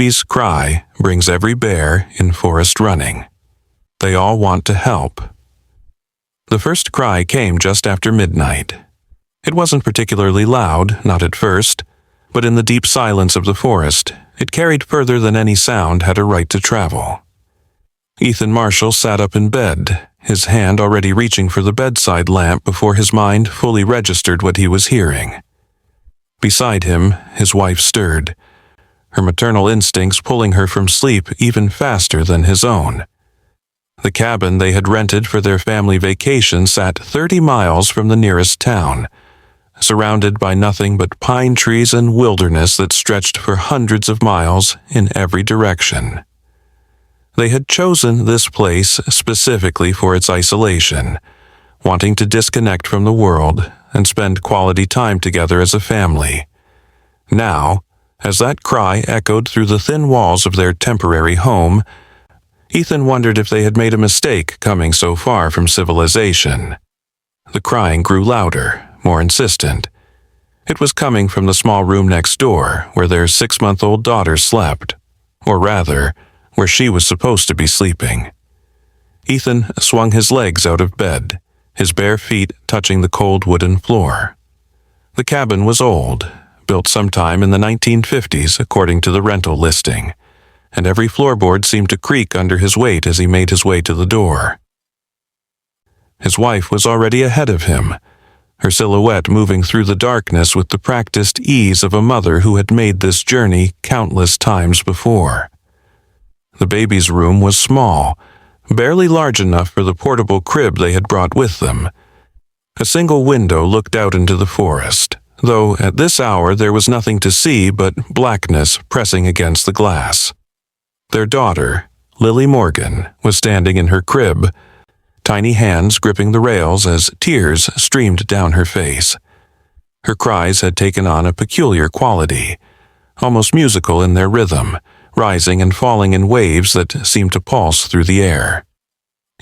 baby's cry brings every bear in forest running. They all want to help. The first cry came just after midnight. It wasn't particularly loud, not at first, but in the deep silence of the forest, it carried further than any sound had a right to travel. Ethan Marshall sat up in bed, his hand already reaching for the bedside lamp before his mind fully registered what he was hearing. Beside him, his wife stirred, her maternal instincts pulling her from sleep even faster than his own. The cabin they had rented for their family vacation sat 30 miles from the nearest town, surrounded by nothing but pine trees and wilderness that stretched for hundreds of miles in every direction. They had chosen this place specifically for its isolation, wanting to disconnect from the world and spend quality time together as a family. Now, as that cry echoed through the thin walls of their temporary home, Ethan wondered if they had made a mistake coming so far from civilization. The crying grew louder, more insistent. It was coming from the small room next door where their 6-month-old daughter slept, or rather, where she was supposed to be sleeping. Ethan swung his legs out of bed, his bare feet touching the cold wooden floor. The cabin was old, built sometime in the 1950s according to the rental listing, and every floorboard seemed to creak under his weight as he made his way to the door. His wife was already ahead of him, her silhouette moving through the darkness with the practiced ease of a mother who had made this journey countless times before. The baby's room was small, barely large enough for the portable crib they had brought with them. A single window looked out into the forest, though at this hour there was nothing to see but blackness pressing against the glass. Their daughter, Lily Morgan, was standing in her crib, tiny hands gripping the rails as tears streamed down her face. Her cries had taken on a peculiar quality, almost musical in their rhythm, rising and falling in waves that seemed to pulse through the air.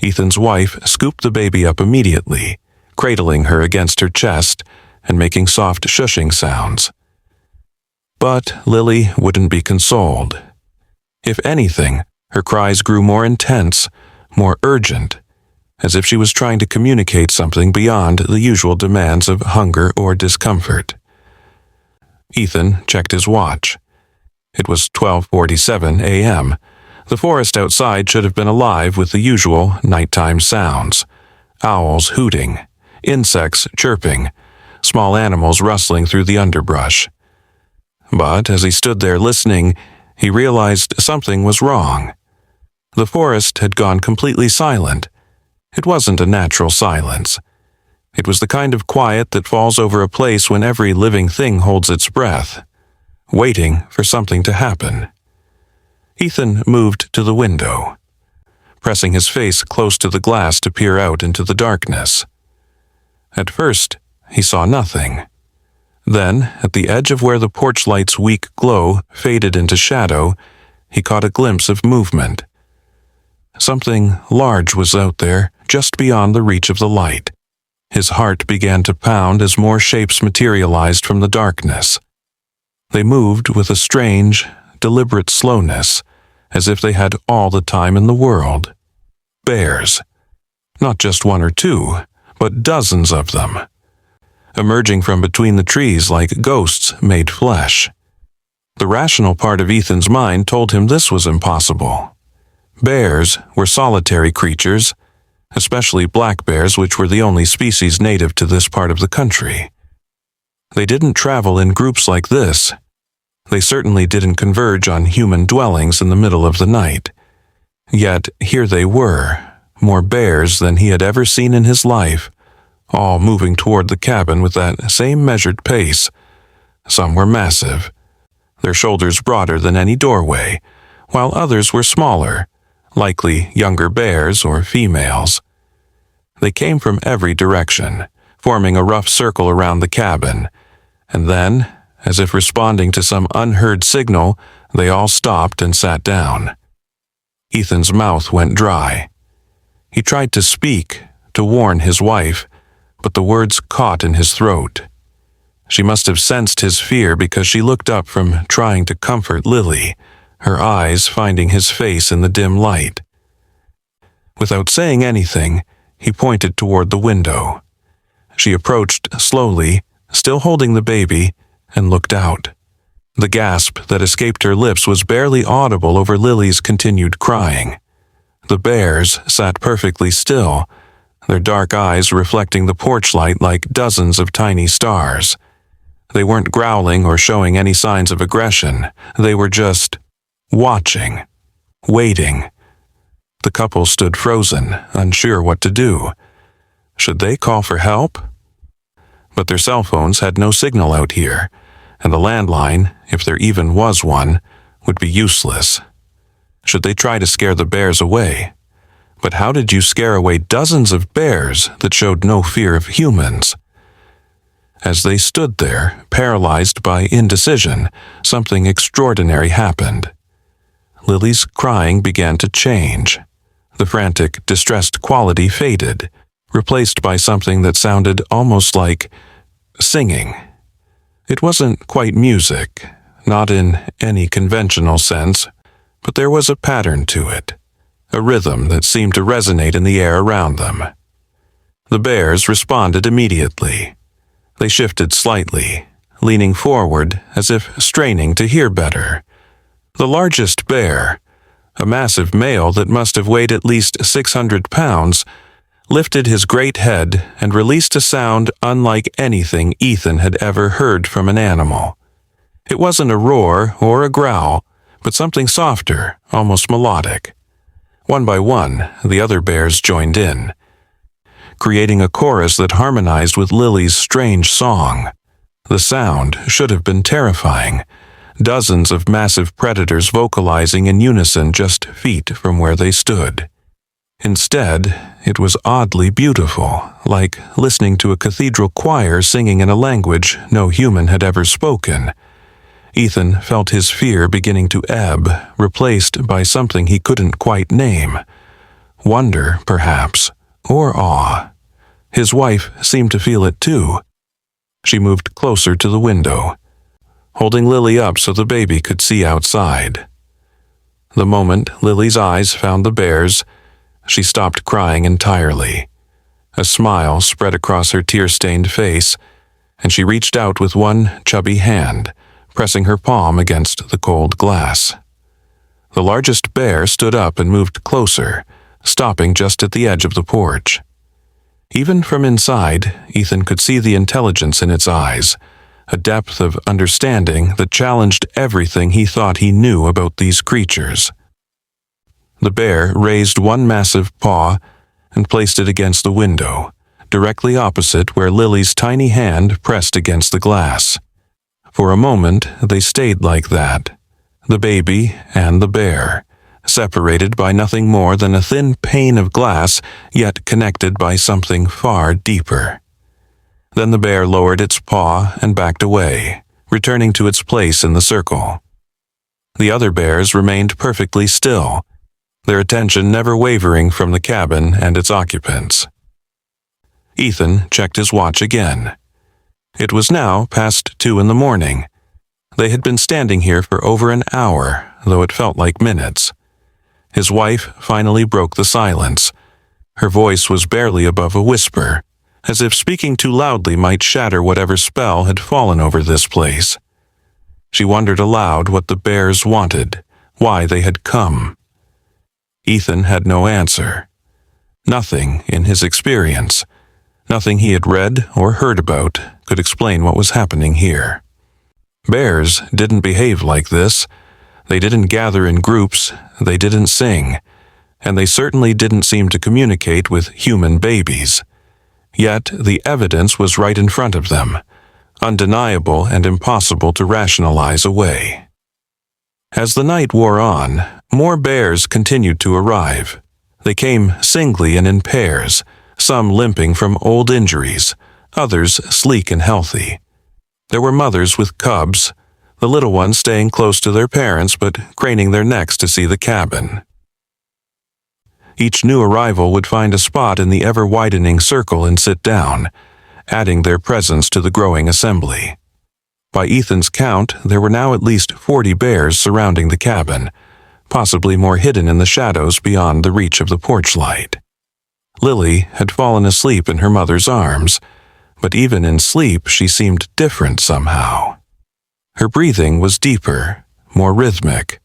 Ethan's wife scooped the baby up immediately, cradling her against her chest and making soft shushing sounds. But Lily wouldn't be consoled. If anything, her cries grew more intense, more urgent, as if she was trying to communicate something beyond the usual demands of hunger or discomfort. Ethan checked his watch. It was 12:47 a.m. The forest outside should have been alive with the usual nighttime sounds: owls hooting, insects chirping, small animals rustling through the underbrush. But as he stood there listening, he realized something was wrong. The forest had gone completely silent. It wasn't a natural silence. It was the kind of quiet that falls over a place when every living thing holds its breath, waiting for something to happen. Ethan moved to the window, pressing his face close to the glass to peer out into the darkness. At first, he saw nothing. Then, at the edge of where the porch light's weak glow faded into shadow, he caught a glimpse of movement. Something large was out there, just beyond the reach of the light. His heart began to pound as more shapes materialized from the darkness. They moved with a strange, deliberate slowness, as if they had all the time in the world. Bears. Not just one or two, but dozens of them, emerging from between the trees like ghosts made flesh. The rational part of Ethan's mind told him this was impossible. Bears were solitary creatures, especially black bears, which were the only species native to this part of the country. They didn't travel in groups like this. They certainly didn't converge on human dwellings in the middle of the night. Yet here they were, more bears than he had ever seen in his life, all moving toward the cabin with that same measured pace. Some were massive, their shoulders broader than any doorway, while others were smaller, likely younger bears or females. They came from every direction, forming a rough circle around the cabin, and then, as if responding to some unheard signal, they all stopped and sat down. Ethan's mouth went dry. He tried to speak, to warn his wife, but the words caught in his throat. She must have sensed his fear because she looked up from trying to comfort Lily, her eyes finding his face in the dim light. Without saying anything, he pointed toward the window. She approached slowly, still holding the baby, and looked out. The gasp that escaped her lips was barely audible over Lily's continued crying. The bears sat perfectly still, their dark eyes reflecting the porch light like dozens of tiny stars. They weren't growling or showing any signs of aggression. They were just watching, waiting. The couple stood frozen, unsure what to do. Should they call for help? But their cell phones had no signal out here, and the landline, if there even was one, would be useless. Should they try to scare the bears away? But how did you scare away dozens of bears that showed no fear of humans? As they stood there, paralyzed by indecision, something extraordinary happened. Lily's crying began to change. The frantic, distressed quality faded, replaced by something that sounded almost like singing. It wasn't quite music, not in any conventional sense, but there was a pattern to it, a rhythm that seemed to resonate in the air around them. The bears responded immediately. They shifted slightly, leaning forward as if straining to hear better. The largest bear, a massive male that must have weighed at least 600 pounds, lifted his great head and released a sound unlike anything Ethan had ever heard from an animal. It wasn't a roar or a growl, but something softer, almost melodic. One by one, the other bears joined in, creating a chorus that harmonized with Lily's strange song. The sound should have been terrifying. Dozens of massive predators vocalizing in unison just feet from where they stood. Instead, it was oddly beautiful, like listening to a cathedral choir singing in a language no human had ever spoken. Ethan felt his fear beginning to ebb, replaced by something he couldn't quite name. Wonder, perhaps, or awe. His wife seemed to feel it too. She moved closer to the window, holding Lily up so the baby could see outside. The moment Lily's eyes found the bears, she stopped crying entirely. A smile spread across her tear-stained face, and she reached out with one chubby hand, pressing her palm against the cold glass. The largest bear stood up and moved closer, stopping just at the edge of the porch. Even from inside, Ethan could see the intelligence in its eyes, a depth of understanding that challenged everything he thought he knew about these creatures. The bear raised one massive paw and placed it against the window, directly opposite where Lily's tiny hand pressed against the glass. For a moment, they stayed like that, the baby and the bear, separated by nothing more than a thin pane of glass, yet connected by something far deeper. Then the bear lowered its paw and backed away, returning to its place in the circle. The other bears remained perfectly still, their attention never wavering from the cabin and its occupants. Ethan checked his watch again. It was now past 2 in the morning. They had been standing here for over an hour, though it felt like minutes. His wife finally broke the silence. Her voice was barely above a whisper, as if speaking too loudly might shatter whatever spell had fallen over this place. She wondered aloud what the bears wanted, why they had come. Ethan had no answer. Nothing in his experience, nothing he had read or heard about, could explain what was happening here. Bears didn't behave like this. They didn't gather in groups, they didn't sing, and they certainly didn't seem to communicate with human babies. Yet the evidence was right in front of them, undeniable and impossible to rationalize away. As the night wore on, more bears continued to arrive. They came singly and in pairs, some limping from old injuries, others sleek and healthy. There were mothers with cubs, the little ones staying close to their parents but craning their necks to see the cabin. Each new arrival would find a spot in the ever-widening circle and sit down, adding their presence to the growing assembly. By Ethan's count, there were now at least 40 bears surrounding the cabin, possibly more hidden in the shadows beyond the reach of the porch light. Lily had fallen asleep in her mother's arms, but even in sleep she seemed different somehow. Her breathing was deeper, more rhythmic,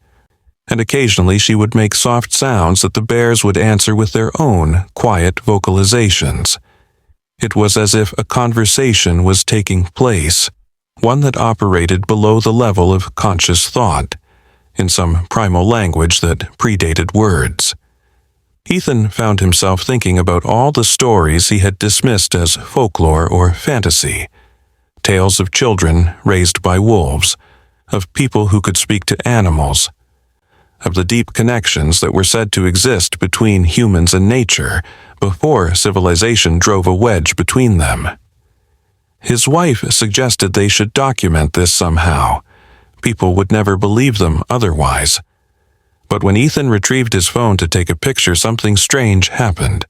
and occasionally she would make soft sounds that the bears would answer with their own quiet vocalizations. It was as if a conversation was taking place, one that operated below the level of conscious thought, in some primal language that predated words. Ethan found himself thinking about all the stories he had dismissed as folklore or fantasy, tales of children raised by wolves, of people who could speak to animals, of the deep connections that were said to exist between humans and nature before civilization drove a wedge between them. His wife suggested they should document this somehow. People would never believe them otherwise. But when Ethan retrieved his phone to take a picture, something strange happened.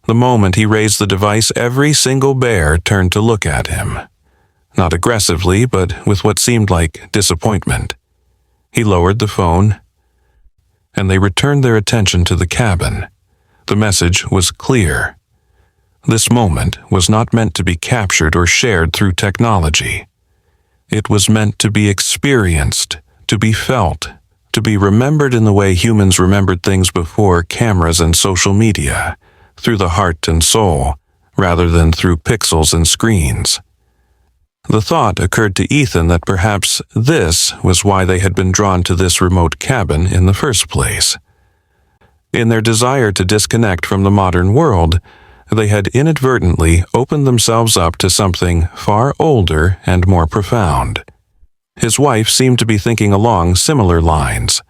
The moment he raised the device, every single bear turned to look at him. Not aggressively, but with what seemed like disappointment. He lowered the phone, and they returned their attention to the cabin. The message was clear. This moment was not meant to be captured or shared through technology. It was meant to be experienced, to be felt, to be remembered in the way humans remembered things before cameras and social media, through the heart and soul, rather than through pixels and screens. The thought occurred to Ethan that perhaps this was why they had been drawn to this remote cabin in the first place. In their desire to disconnect from the modern world, they had inadvertently opened themselves up to something far older and more profound. His wife seemed to be thinking along similar lines.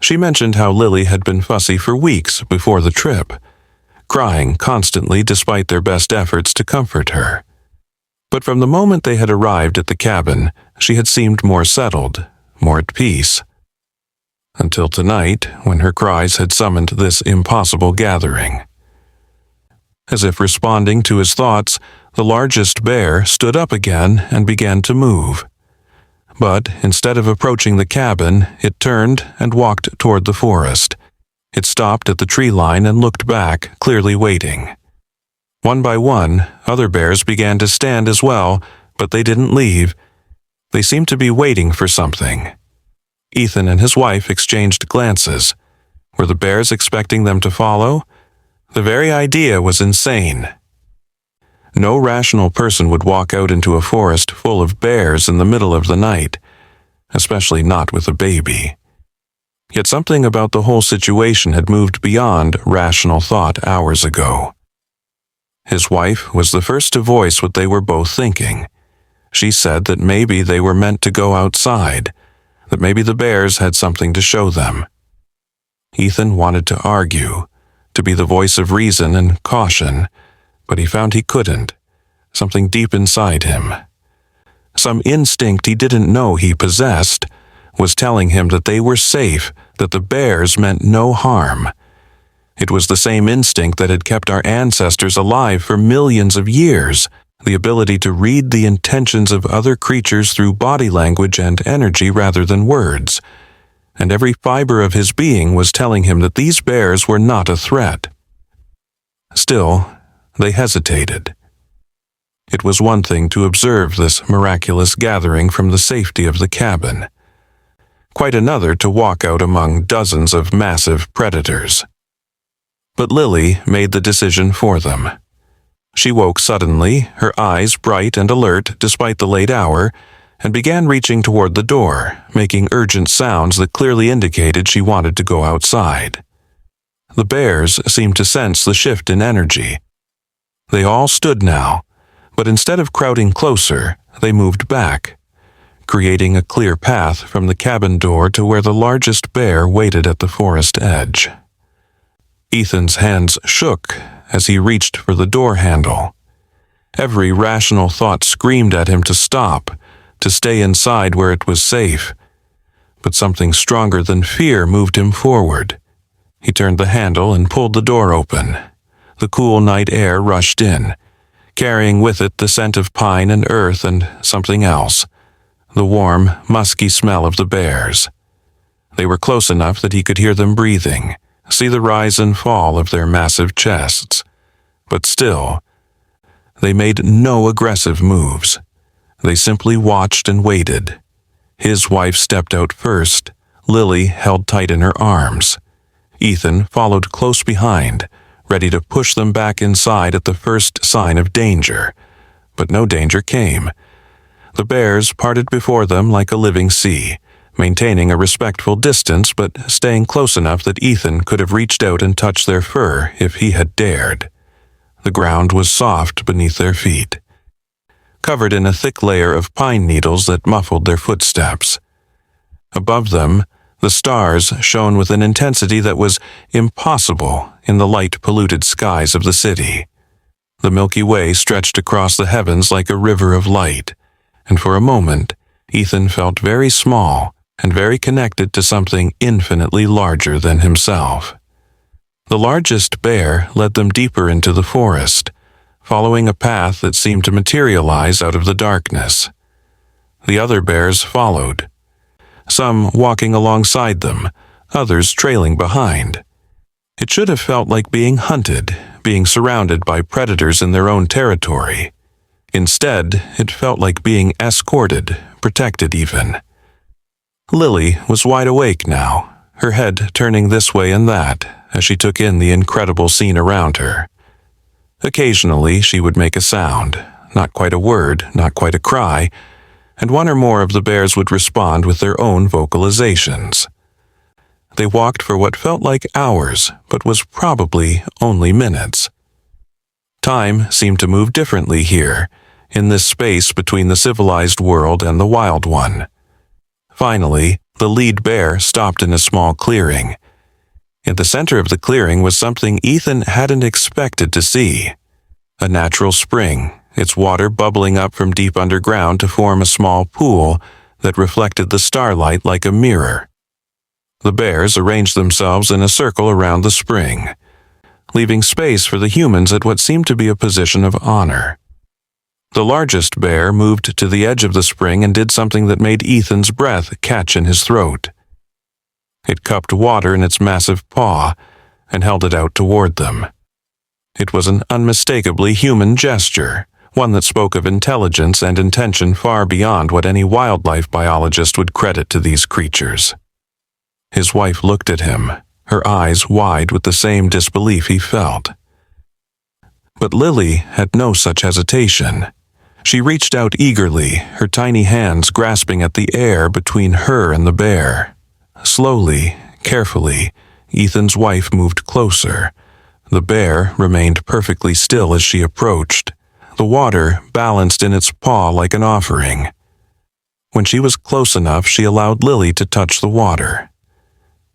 She mentioned how Lily had been fussy for weeks before the trip, crying constantly despite their best efforts to comfort her. But from the moment they had arrived at the cabin, she had seemed more settled, more at peace. Until tonight, when her cries had summoned this impossible gathering. As if responding to his thoughts, the largest bear stood up again and began to move. But instead of approaching the cabin, it turned and walked toward the forest. It stopped at the tree line and looked back, clearly waiting. One by one, other bears began to stand as well, but they didn't leave. They seemed to be waiting for something. Ethan and his wife exchanged glances. Were the bears expecting them to follow? The very idea was insane. No rational person would walk out into a forest full of bears in the middle of the night, especially not with a baby. Yet something about the whole situation had moved beyond rational thought hours ago. His wife was the first to voice what they were both thinking. She said that maybe they were meant to go outside, that maybe the bears had something to show them. Ethan wanted to argue, to be the voice of reason and caution, but he found he couldn't. Something deep inside him, some instinct he didn't know he possessed, was telling him that they were safe, that the bears meant no harm. It was the same instinct that had kept our ancestors alive for millions of years, the ability to read the intentions of other creatures through body language and energy rather than words. And every fiber of his being was telling him that these bears were not a threat. Still, they hesitated. It was one thing to observe this miraculous gathering from the safety of the cabin. Quite another to walk out among dozens of massive predators. But Lily made the decision for them. She woke suddenly, her eyes bright and alert despite the late hour, and began reaching toward the door, making urgent sounds that clearly indicated she wanted to go outside. The bears seemed to sense the shift in energy. They all stood now, but instead of crowding closer, they moved back, creating a clear path from the cabin door to where the largest bear waited at the forest edge. Ethan's hands shook as he reached for the door handle. Every rational thought screamed at him to stop, to stay inside where it was safe. But something stronger than fear moved him forward. He turned the handle and pulled the door open. The cool night air rushed in, carrying with it the scent of pine and earth and something else, the warm, musky smell of the bears. They were close enough that he could hear them breathing, see the rise and fall of their massive chests. But still, they made no aggressive moves. They simply watched and waited. His wife stepped out first. Lily held tight in her arms. Ethan followed close behind, ready to push them back inside at the first sign of danger. But no danger came. The bears parted before them like a living sea, maintaining a respectful distance but staying close enough that Ethan could have reached out and touched their fur if he had dared. The ground was soft beneath their feet, covered in a thick layer of pine needles that muffled their footsteps. Above them, the stars shone with an intensity that was impossible in the light-polluted skies of the city. The Milky Way stretched across the heavens like a river of light, and for a moment, Ethan felt very small and very connected to something infinitely larger than himself. The largest bear led them deeper into the forest, following a path that seemed to materialize out of the darkness. The other bears followed, some walking alongside them, others trailing behind. It should have felt like being hunted, being surrounded by predators in their own territory. Instead, it felt like being escorted, protected even. Lily was wide awake now, her head turning this way and that as she took in the incredible scene around her. Occasionally, she would make a sound, not quite a word, not quite a cry, and one or more of the bears would respond with their own vocalizations. They walked for what felt like hours, but was probably only minutes. Time seemed to move differently here, in this space between the civilized world and the wild one. Finally, the lead bear stopped in a small clearing. In the center of the clearing was something Ethan hadn't expected to see. A natural spring, its water bubbling up from deep underground to form a small pool that reflected the starlight like a mirror. The bears arranged themselves in a circle around the spring, leaving space for the humans at what seemed to be a position of honor. The largest bear moved to the edge of the spring and did something that made Ethan's breath catch in his throat. It cupped water in its massive paw and held it out toward them. It was an unmistakably human gesture, one that spoke of intelligence and intention far beyond what any wildlife biologist would credit to these creatures. His wife looked at him, her eyes wide with the same disbelief he felt. But Lily had no such hesitation. She reached out eagerly, her tiny hands grasping at the air between her and the bear. Slowly, carefully, Ethan's wife moved closer. The bear remained perfectly still as she approached, the water balanced in its paw like an offering. When she was close enough, she allowed Lily to touch the water.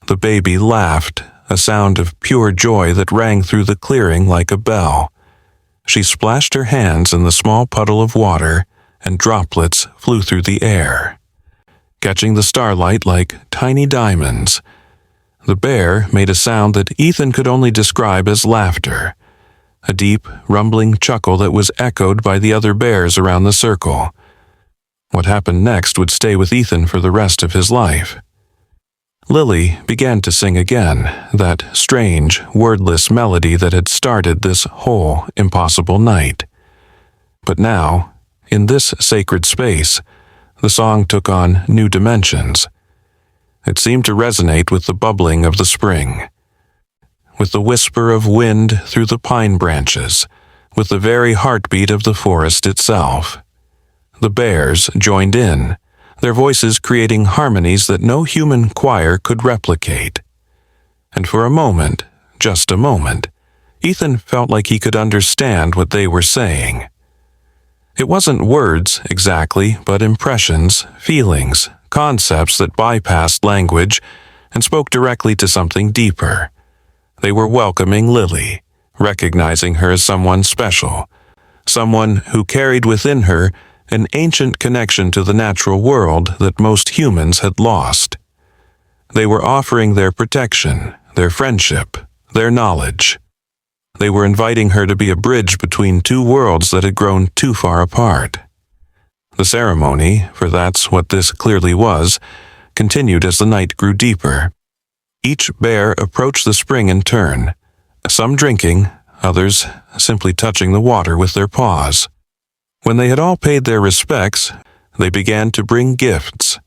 The baby laughed, a sound of pure joy that rang through the clearing like a bell. She splashed her hands in the small puddle of water, and droplets flew through the air, catching the starlight like tiny diamonds. The bear made a sound that Ethan could only describe as laughter, a deep, rumbling chuckle that was echoed by the other bears around the circle. What happened next would stay with Ethan for the rest of his life. Lily began to sing again, that strange, wordless melody that had started this whole impossible night. But now, in this sacred space, the song took on new dimensions. It seemed to resonate with the bubbling of the spring, with the whisper of wind through the pine branches, with the very heartbeat of the forest itself. The bears joined in, their voices creating harmonies that no human choir could replicate. And for a moment, just a moment, Ethan felt like he could understand what they were saying. It wasn't words exactly, but impressions, feelings, concepts that bypassed language and spoke directly to something deeper. They were welcoming Lily, recognizing her as someone special, someone who carried within her an ancient connection to the natural world that most humans had lost. They were offering their protection, their friendship, their knowledge. They were inviting her to be a bridge between two worlds that had grown too far apart. The ceremony, for that's what this clearly was, continued as the night grew deeper. Each bear approached the spring in turn, some drinking, others simply touching the water with their paws. When they had all paid their respects, they began to bring gifts.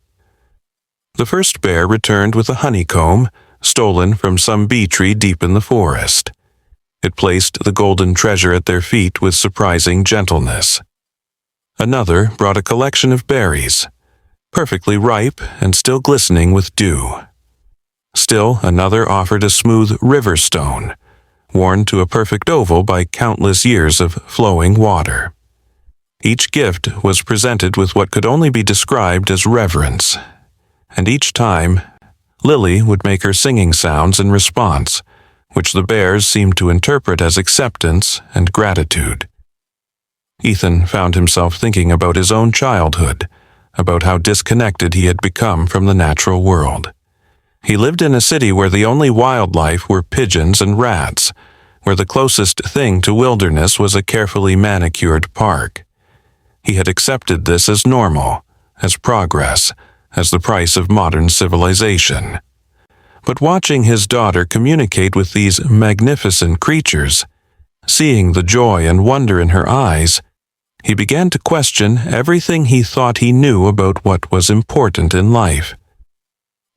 The first bear returned with a honeycomb, stolen from some bee tree deep in the forest. It placed the golden treasure at their feet with surprising gentleness. Another brought a collection of berries, perfectly ripe and still glistening with dew. Still another offered a smooth river stone, worn to a perfect oval by countless years of flowing water. Each gift was presented with what could only be described as reverence, and each time, Lily would make her singing sounds in response, which the bears seemed to interpret as acceptance and gratitude. Ethan found himself thinking about his own childhood, about how disconnected he had become from the natural world. He lived in a city where the only wildlife were pigeons and rats, where the closest thing to wilderness was a carefully manicured park. He had accepted this as normal, as progress, as the price of modern civilization. But watching his daughter communicate with these magnificent creatures, seeing the joy and wonder in her eyes, he began to question everything he thought he knew about what was important in life.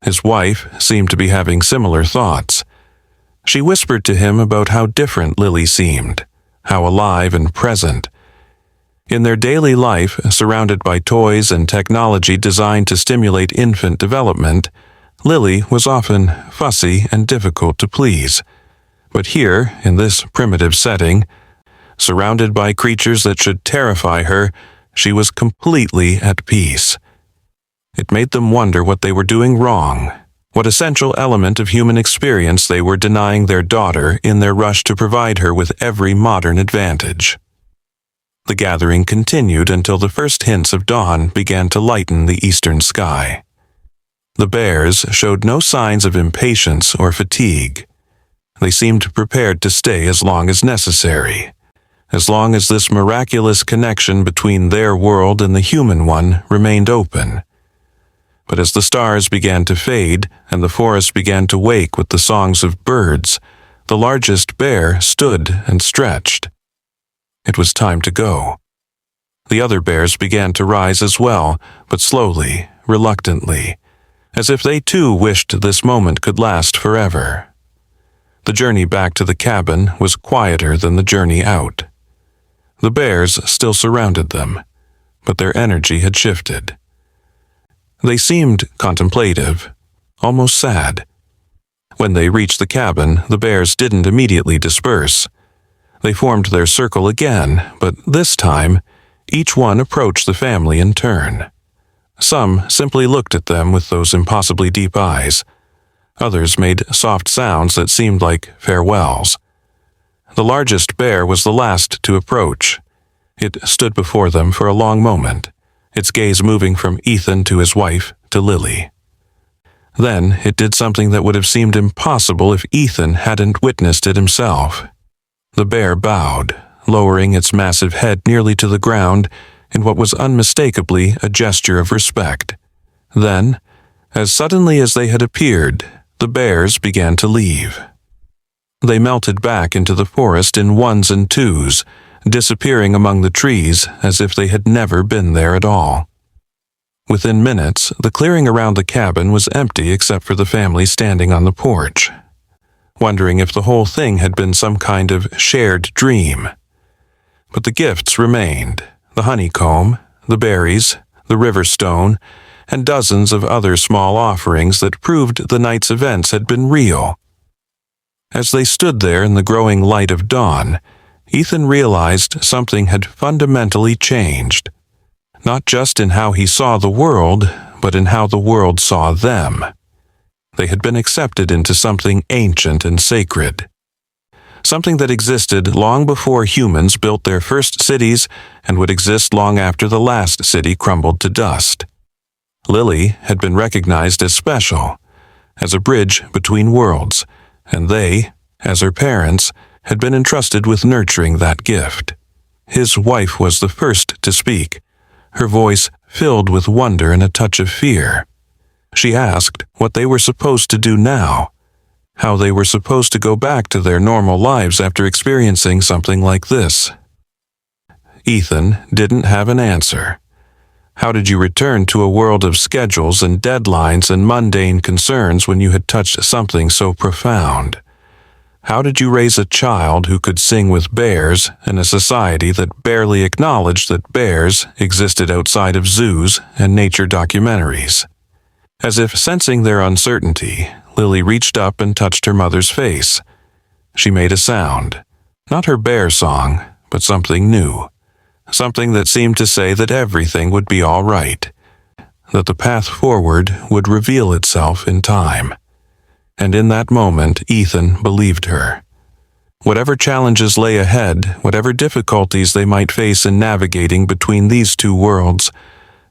His wife seemed to be having similar thoughts. She whispered to him about how different Lily seemed, how alive and present. In their daily life, surrounded by toys and technology designed to stimulate infant development, Lily was often fussy and difficult to please. But here, in this primitive setting, surrounded by creatures that should terrify her, she was completely at peace. It made them wonder what they were doing wrong, what essential element of human experience they were denying their daughter in their rush to provide her with every modern advantage. The gathering continued until the first hints of dawn began to lighten the eastern sky. The bears showed no signs of impatience or fatigue. They seemed prepared to stay as long as necessary, as long as this miraculous connection between their world and the human one remained open. But as the stars began to fade and the forest began to wake with the songs of birds, the largest bear stood and stretched. It was time to go. The other bears began to rise as well, but slowly, reluctantly, as if they too wished this moment could last forever. The journey back to the cabin was quieter than the journey out. The bears still surrounded them, but their energy had shifted. They seemed contemplative, almost sad. When they reached the cabin, the bears didn't immediately disperse. They formed their circle again, but this time, each one approached the family in turn. Some simply looked at them with those impossibly deep eyes. Others made soft sounds that seemed like farewells. The largest bear was the last to approach. It stood before them for a long moment, its gaze moving from Ethan to his wife to Lily. Then it did something that would have seemed impossible if Ethan hadn't witnessed it himself. The bear bowed, lowering its massive head nearly to the ground in what was unmistakably a gesture of respect. Then, as suddenly as they had appeared, the bears began to leave. They melted back into the forest in ones and twos, disappearing among the trees as if they had never been there at all. Within minutes, the clearing around the cabin was empty except for the family standing on the porch, wondering if the whole thing had been some kind of shared dream. But the gifts remained: the honeycomb, the berries, the river stone, and dozens of other small offerings that proved the night's events had been real. As they stood there in the growing light of dawn, Ethan realized something had fundamentally changed, not just in how he saw the world, but in how the world saw them. They had been accepted into something ancient and sacred, something that existed long before humans built their first cities and would exist long after the last city crumbled to dust. Lily had been recognized as special, as a bridge between worlds, and they, as her parents, had been entrusted with nurturing that gift. His wife was the first to speak, her voice filled with wonder and a touch of fear. She asked what they were supposed to do now, how they were supposed to go back to their normal lives after experiencing something like this. Ethan didn't have an answer. How did you return to a world of schedules and deadlines and mundane concerns when you had touched something so profound? How did you raise a child who could sing with bears in a society that barely acknowledged that bears existed outside of zoos and nature documentaries? As if sensing their uncertainty, Lily reached up and touched her mother's face. She made a sound, not her bear song, but something new. Something that seemed to say that everything would be all right, that the path forward would reveal itself in time. And in that moment, Ethan believed her. Whatever challenges lay ahead, whatever difficulties they might face in navigating between these two worlds,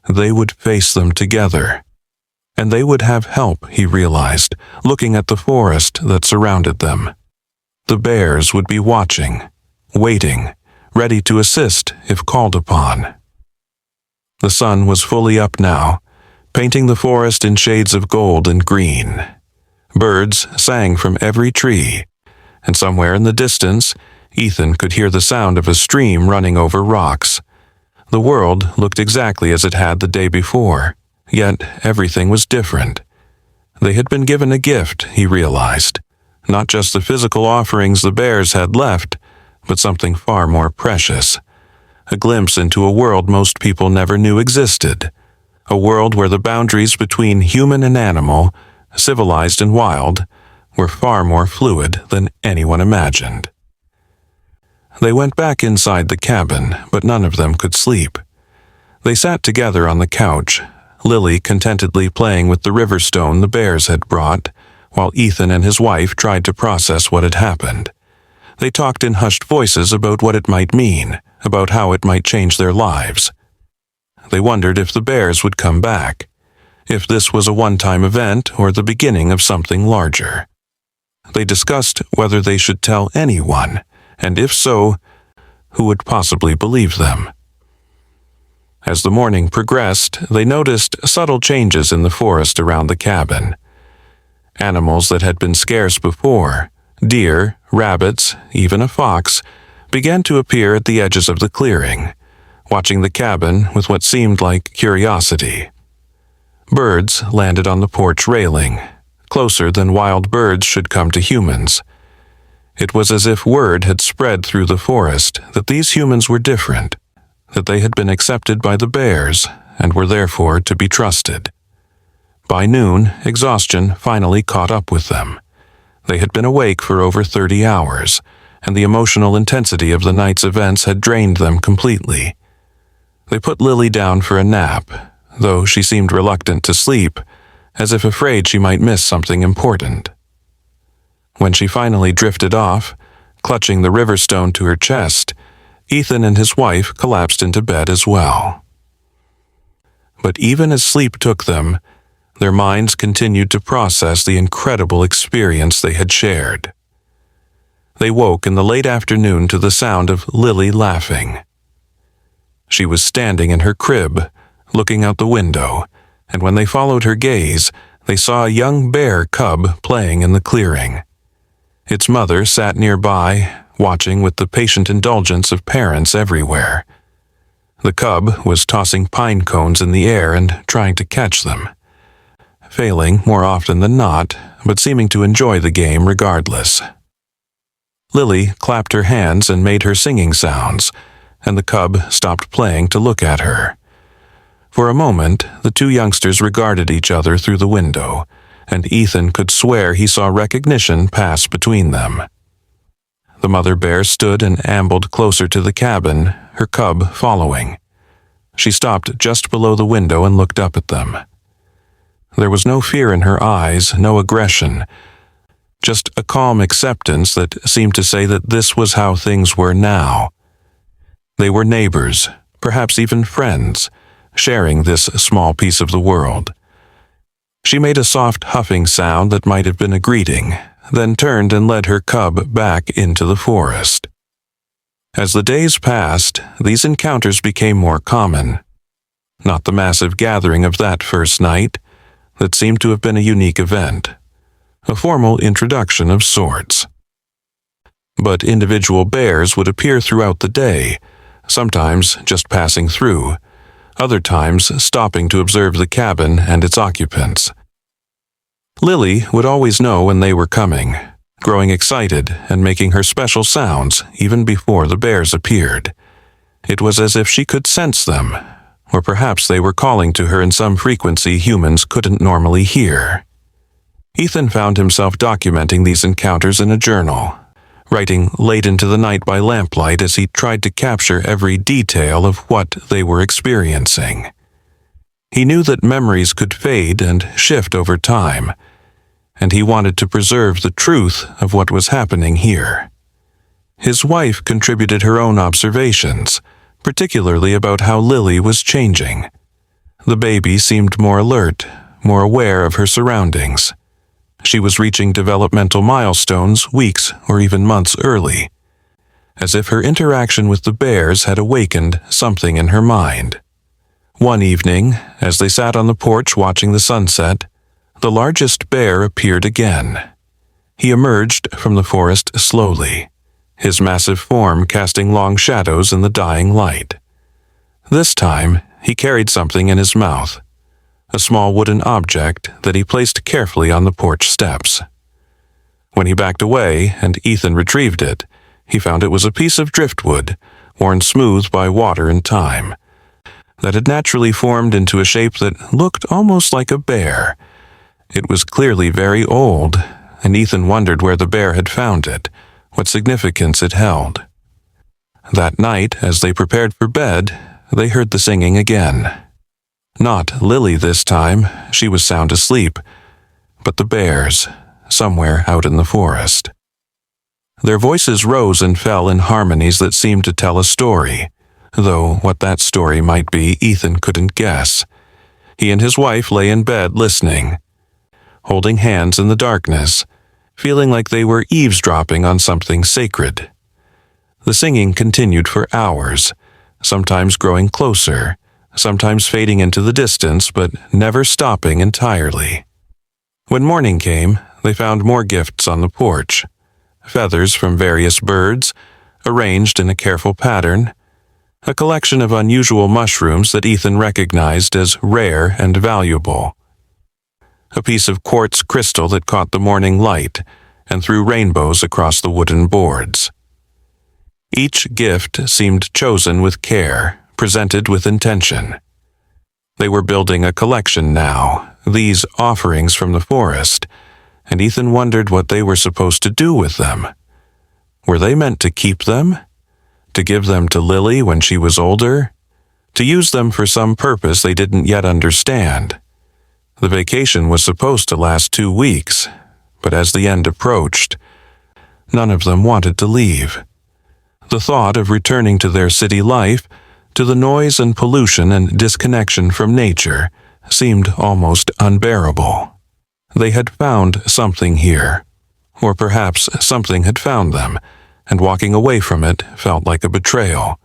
they would face them together. And they would have help, he realized, looking at the forest that surrounded them. The bears would be watching, waiting, ready to assist if called upon. The sun was fully up now, painting the forest in shades of gold and green. Birds sang from every tree, and somewhere in the distance, Ethan could hear the sound of a stream running over rocks. The world looked exactly as it had the day before, yet everything was different. They had been given a gift, he realized, not just the physical offerings the bears had left, but something far more precious. A glimpse into a world most people never knew existed. A world where the boundaries between human and animal, civilized and wild, were far more fluid than anyone imagined. They went back inside the cabin, but none of them could sleep. They sat together on the couch, Lily contentedly playing with the river stone the bears had brought, while Ethan and his wife tried to process what had happened. They talked in hushed voices about what it might mean, about how it might change their lives. They wondered if the bears would come back, if this was a one-time event or the beginning of something larger. They discussed whether they should tell anyone, and if so, who would possibly believe them. As the morning progressed, they noticed subtle changes in the forest around the cabin. Animals that had been scarce before, deer, rabbits, even a fox, began to appear at the edges of the clearing, watching the cabin with what seemed like curiosity. Birds landed on the porch railing, closer than wild birds should come to humans. It was as if word had spread through the forest that these humans were different, that they had been accepted by the bears and were therefore to be trusted. By noon, exhaustion finally caught up with them. They had been awake for over 30 hours, and the emotional intensity of the night's events had drained them completely. They put Lily down for a nap, though she seemed reluctant to sleep, as if afraid she might miss something important. When she finally drifted off, clutching the river stone to her chest, Ethan and his wife collapsed into bed as well. But even as sleep took them, their minds continued to process the incredible experience they had shared. They woke in the late afternoon to the sound of Lily laughing. She was standing in her crib, looking out the window, and when they followed her gaze, they saw a young bear cub playing in the clearing. Its mother sat nearby, watching with the patient indulgence of parents everywhere. The cub was tossing pine cones in the air and trying to catch them, failing more often than not, but seeming to enjoy the game regardless. Lily clapped her hands and made her singing sounds, and the cub stopped playing to look at her. For a moment, the two youngsters regarded each other through the window, and Ethan could swear he saw recognition pass between them. The mother bear stood and ambled closer to the cabin, her cub following. She stopped just below the window and looked up at them. There was no fear in her eyes, no aggression, just a calm acceptance that seemed to say that this was how things were now. They were neighbors, perhaps even friends, sharing this small piece of the world. She made a soft huffing sound that might have been a greeting, then turned and led her cub back into the forest. As the days passed, these encounters became more common. not the massive gathering of that first night that seemed to have been a unique event, a formal introduction of sorts. But individual bears would appear throughout the day, sometimes just passing through, other times stopping to observe the cabin and its occupants. Lily would always know when they were coming, growing excited and making her special sounds even before the bears appeared. It was as if she could sense them, or perhaps they were calling to her in some frequency humans couldn't normally hear. Ethan found himself documenting these encounters in a journal, writing late into the night by lamplight as he tried to capture every detail of what they were experiencing. He knew that memories could fade and shift over time, and he wanted to preserve the truth of what was happening here. His wife contributed her own observations, particularly about how Lily was changing. The baby seemed more alert, more aware of her surroundings. She was reaching developmental milestones weeks or even months early, as if her interaction with the bears had awakened something in her mind. One evening, as they sat on the porch watching the sunset, the largest bear appeared again. He emerged from the forest slowly, his massive form casting long shadows in the dying light. This time, he carried something in his mouth, a small wooden object that he placed carefully on the porch steps. When he backed away and Ethan retrieved it, he found it was a piece of driftwood, worn smooth by water and time, that had naturally formed into a shape that looked almost like a bear. It was clearly very old, and Ethan wondered where the bear had found it, what significance it held. That night, as they prepared for bed, they heard the singing again. Not Lily this time, she was sound asleep, but the bears, somewhere out in the forest. Their voices rose and fell in harmonies that seemed to tell a story, though what that story might be Ethan couldn't guess. He and his wife lay in bed listening, holding hands in the darkness, feeling like they were eavesdropping on something sacred. The singing continued for hours, sometimes growing closer, sometimes fading into the distance, but never stopping entirely. When morning came, they found more gifts on the porch. Feathers from various birds, arranged in a careful pattern, a collection of unusual mushrooms that Ethan recognized as rare and valuable, a piece of quartz crystal that caught the morning light and threw rainbows across the wooden boards. Each gift seemed chosen with care, presented with intention. They were building a collection now, these offerings from the forest, and Ethan wondered what they were supposed to do with them. Were they meant to keep them? To give them to Lily when she was older? To use them for some purpose they didn't yet understand? The vacation was supposed to last 2 weeks, but as the end approached, none of them wanted to leave. The thought of returning to their city life, to the noise and pollution and disconnection from nature, seemed almost unbearable. They had found something here, or perhaps something had found them, and walking away from it felt like a betrayal.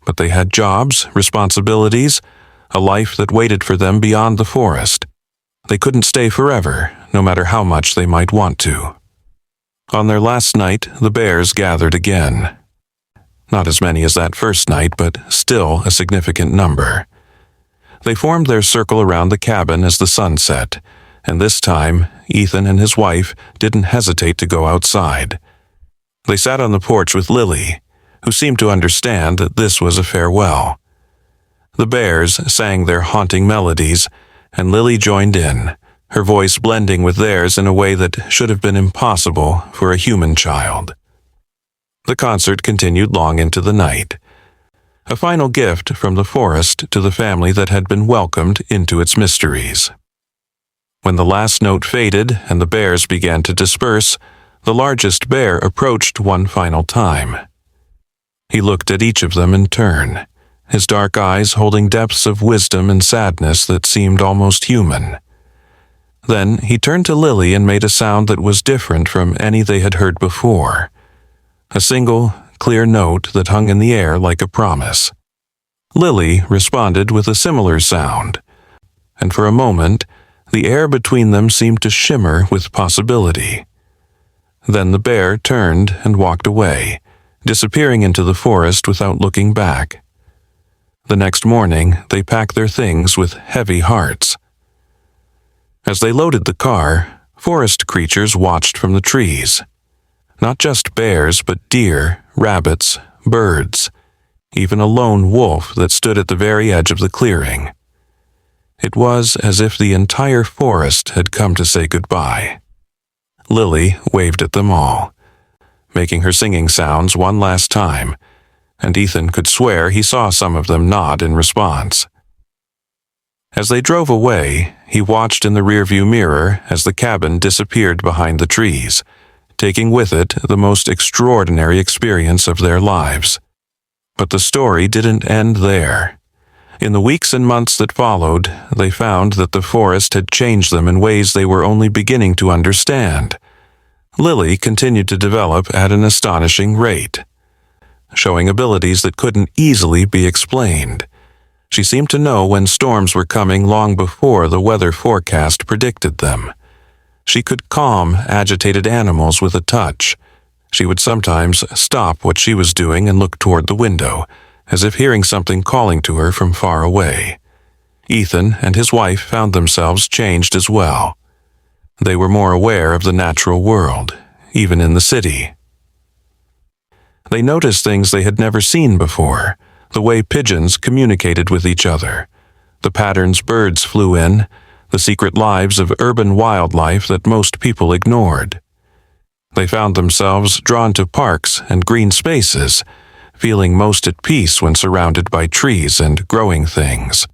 But they had jobs, responsibilities, a life that waited for them beyond the forest. They couldn't stay forever, no matter how much they might want to. On their last night, the bears gathered again. Not as many as that first night, but still a significant number. They formed their circle around the cabin as the sun set, and this time, Ethan and his wife didn't hesitate to go outside. They sat on the porch with Lily, who seemed to understand that this was a farewell. The bears sang their haunting melodies, and Lily joined in, her voice blending with theirs in a way that should have been impossible for a human child. The concert continued long into the night, a final gift from the forest to the family that had been welcomed into its mysteries. When the last note faded and the bears began to disperse, the largest bear approached one final time. He looked at each of them in turn, his dark eyes holding depths of wisdom and sadness that seemed almost human. Then he turned to Lily and made a sound that was different from any they had heard before, a single, clear note that hung in the air like a promise. Lily responded with a similar sound, and for a moment, the air between them seemed to shimmer with possibility. Then the bear turned and walked away, disappearing into the forest without looking back. The next morning, they packed their things with heavy hearts. As they loaded the car, forest creatures watched from the trees. Not just bears, but deer, rabbits, birds, even a lone wolf that stood at the very edge of the clearing. It was as if the entire forest had come to say goodbye. Lily waved at them all, making her singing sounds one last time, and Ethan could swear he saw some of them nod in response. As they drove away, he watched in the rearview mirror as the cabin disappeared behind the trees, taking with it the most extraordinary experience of their lives. But the story didn't end there. In the weeks and months that followed, they found that the forest had changed them in ways they were only beginning to understand. Lily continued to develop at an astonishing rate, showing abilities that couldn't easily be explained. She seemed to know when storms were coming long before the weather forecast predicted them. She could calm agitated animals with a touch. She would sometimes stop what she was doing and look toward the window, as if hearing something calling to her from far away. Ethan and his wife found themselves changed as well. They were more aware of the natural world, even in the city. They noticed things they had never seen before, the way pigeons communicated with each other, the patterns birds flew in, the secret lives of urban wildlife that most people ignored. They found themselves drawn to parks and green spaces, feeling most at peace when surrounded by trees and growing things.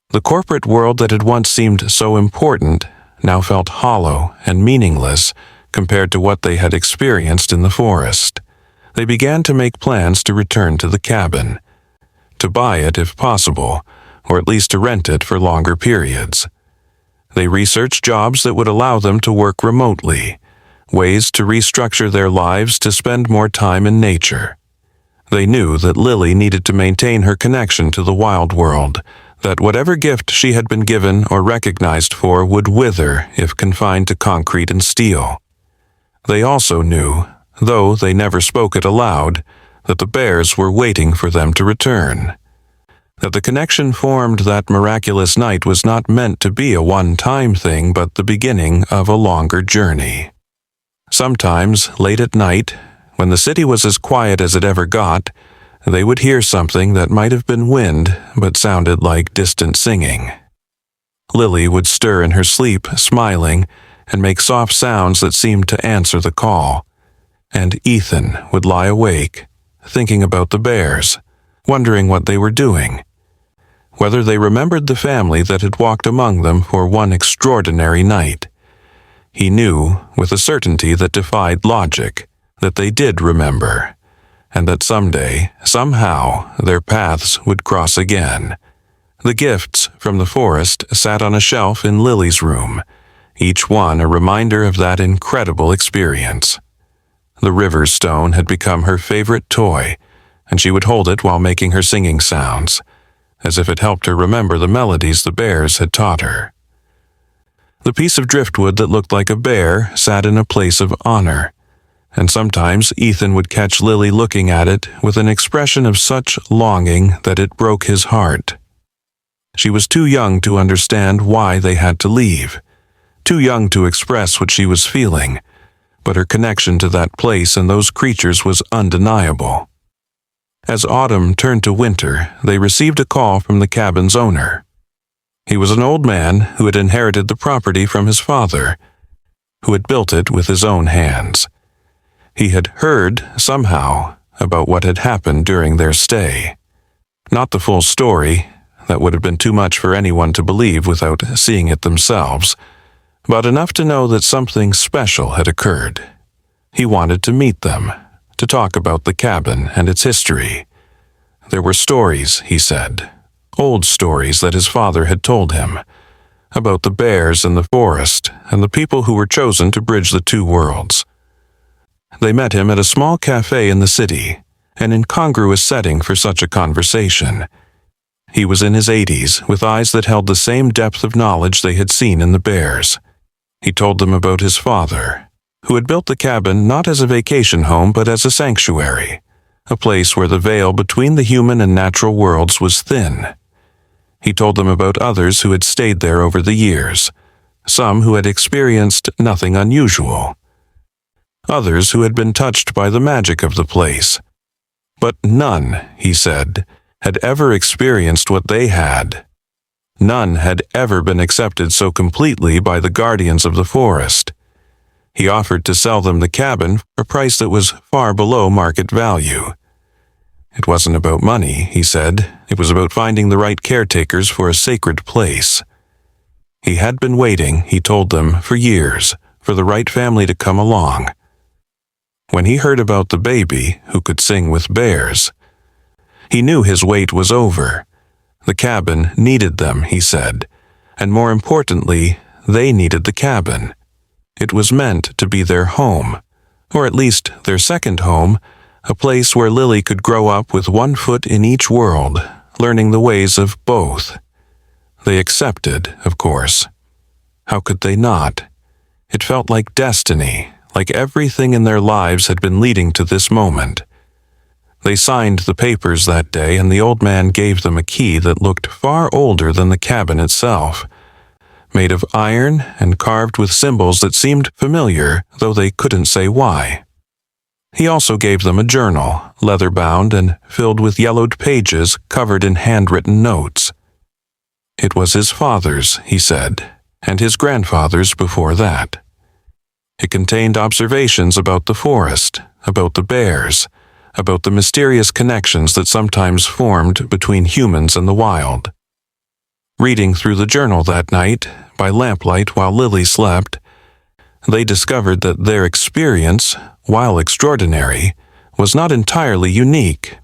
The corporate world that had once seemed so important now felt hollow and meaningless compared to what they had experienced in the forest. They began to make plans to return to the cabin, to buy it if possible, or at least to rent it for longer periods. They researched jobs that would allow them to work remotely, ways to restructure their lives to spend more time in nature. They knew that Lily needed to maintain her connection to the wild world, that whatever gift she had been given or recognized for would wither if confined to concrete and steel. They also knew, though they never spoke it aloud, that the bears were waiting for them to return. That the connection formed that miraculous night was not meant to be a one-time thing, but the beginning of a longer journey. Sometimes, late at night, when the city was as quiet as it ever got, they would hear something that might have been wind, but sounded like distant singing. Lily would stir in her sleep, smiling, and make soft sounds that seemed to answer the call. And Ethan would lie awake, thinking about the bears, wondering what they were doing, whether they remembered the family that had walked among them for one extraordinary night. He knew, with a certainty that defied logic, that they did remember, and that someday, somehow, their paths would cross again. The gifts from the forest sat on a shelf in Lily's room, each one a reminder of that incredible experience. The river stone had become her favorite toy, and she would hold it while making her singing sounds, as if it helped her remember the melodies the bears had taught her. The piece of driftwood that looked like a bear sat in a place of honor, and sometimes Ethan would catch Lily looking at it with an expression of such longing that it broke his heart. She was too young to understand why they had to leave, too young to express what she was feeling, but her connection to that place and those creatures was undeniable. As autumn turned to winter, they received a call from the cabin's owner. He was an old man who had inherited the property from his father, who had built it with his own hands. He had heard, somehow, about what had happened during their stay. Not the full story, that would have been too much for anyone to believe without seeing it themselves, but enough to know that something special had occurred. He wanted to meet them, to talk about the cabin and its history. There were stories, he said, old stories that his father had told him, about the bears in the forest and the people who were chosen to bridge the two worlds. They met him at a small cafe in the city, an incongruous setting for such a conversation. He was in his 80s, with eyes that held the same depth of knowledge they had seen in the bears. He told them about his father, who had built the cabin not as a vacation home but as a sanctuary, a place where the veil between the human and natural worlds was thin. He told them about others who had stayed there over the years, some who had experienced nothing unusual, others who had been touched by the magic of the place. But none, he said, had ever experienced what they had. None had ever been accepted so completely by the guardians of the forest. He offered to sell them the cabin for a price that was far below market value. It wasn't about money, he said. It was about finding the right caretakers for a sacred place. He had been waiting, he told them, for years, for the right family to come along. When he heard about the baby who could sing with bears, he knew his wait was over. The cabin needed them, he said, and more importantly, they needed the cabin. It was meant to be their home, or at least their second home, a place where Lily could grow up with one foot in each world, learning the ways of both. They accepted, of course. How could they not? It felt like destiny, like everything in their lives had been leading to this moment. They signed the papers that day, and the old man gave them a key that looked far older than the cabin itself, made of iron and carved with symbols that seemed familiar, though they couldn't say why. He also gave them a journal, leather-bound and filled with yellowed pages covered in handwritten notes. It was his father's, he said, and his grandfather's before that. It contained observations about the forest, about the bears, about the mysterious connections that sometimes formed between humans and the wild. Reading through the journal that night, by lamplight while Lily slept, they discovered that their experience, while extraordinary, was not entirely unique.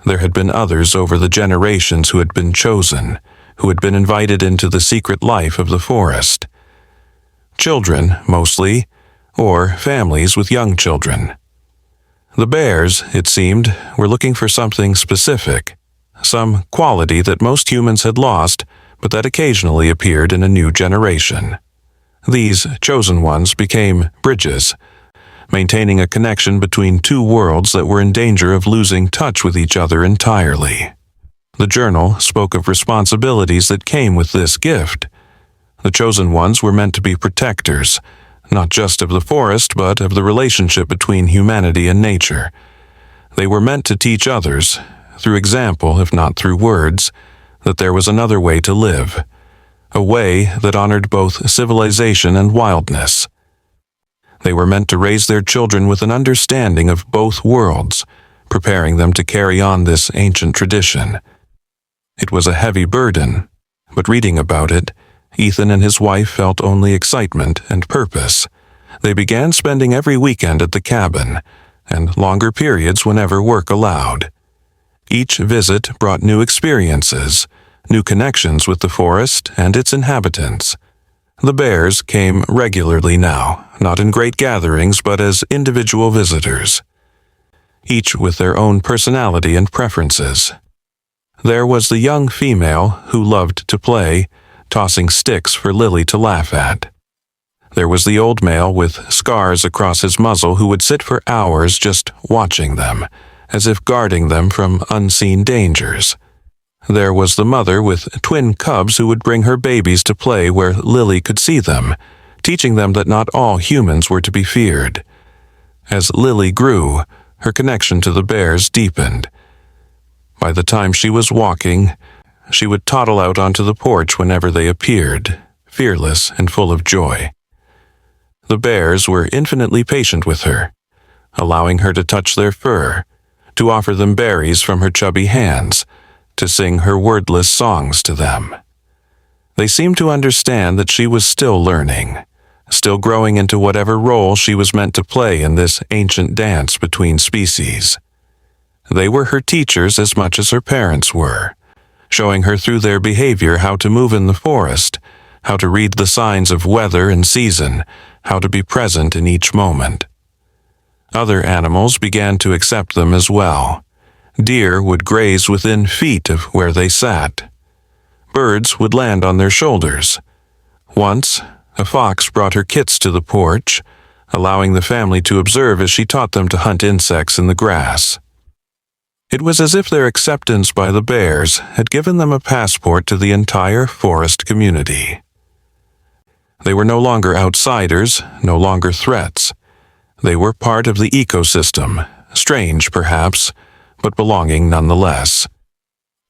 There had been others over the generations who had been chosen, who had been invited into the secret life of the forest. Children, mostly, or families with young children. The bears, it seemed, were looking for something specific, some quality that most humans had lost, but that occasionally appeared in a new generation. These chosen ones became bridges, maintaining a connection between two worlds that were in danger of losing touch with each other entirely. The journal spoke of responsibilities that came with this gift. The chosen ones were meant to be protectors, not just of the forest, but of the relationship between humanity and nature. They were meant to teach others, through example if not through words, that there was another way to live, a way that honored both civilization and wildness. They were meant to raise their children with an understanding of both worlds, preparing them to carry on this ancient tradition. It was a heavy burden, but reading about it, Ethan and his wife felt only excitement and purpose. They began spending every weekend at the cabin, and longer periods whenever work allowed. Each visit brought new experiences, new connections with the forest and its inhabitants. The bears came regularly now, not in great gatherings but as individual visitors, each with their own personality and preferences. There was the young female who loved to play, tossing sticks for Lily to laugh at. There was the old male with scars across his muzzle who would sit for hours just watching them, as if guarding them from unseen dangers. There was the mother with twin cubs who would bring her babies to play where Lily could see them, teaching them that not all humans were to be feared. As Lily grew, her connection to the bears deepened. By the time she was walking, she would toddle out onto the porch whenever they appeared, fearless and full of joy. The bears were infinitely patient with her, allowing her to touch their fur, to offer them berries from her chubby hands, to sing her wordless songs to them. They seemed to understand that she was still learning, still growing into whatever role she was meant to play in this ancient dance between species. They were her teachers as much as her parents were, showing her through their behavior how to move in the forest, how to read the signs of weather and season, how to be present in each moment. Other animals began to accept them as well. Deer would graze within feet of where they sat. Birds would land on their shoulders. Once, a fox brought her kits to the porch, allowing the family to observe as she taught them to hunt insects in the grass. It was as if their acceptance by the bears had given them a passport to the entire forest community. They were no longer outsiders, no longer threats. They were part of the ecosystem, strange perhaps, but belonging nonetheless.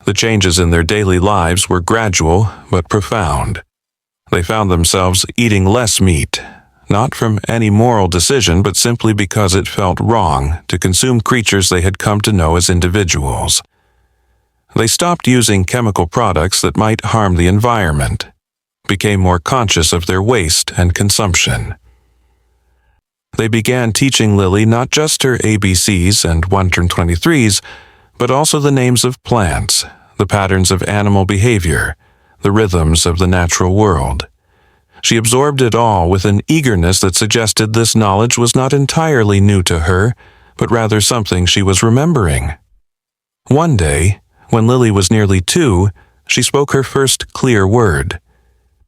The changes in their daily lives were gradual but profound. They found themselves eating less meat, not from any moral decision, but simply because it felt wrong to consume creatures they had come to know as individuals. They stopped using chemical products that might harm the environment, became more conscious of their waste and consumption. They began teaching Lily not just her ABCs and 123s, but also the names of plants, the patterns of animal behavior, the rhythms of the natural world. She absorbed it all with an eagerness that suggested this knowledge was not entirely new to her, but rather something she was remembering. One day, when Lily was nearly 2, she spoke her first clear word.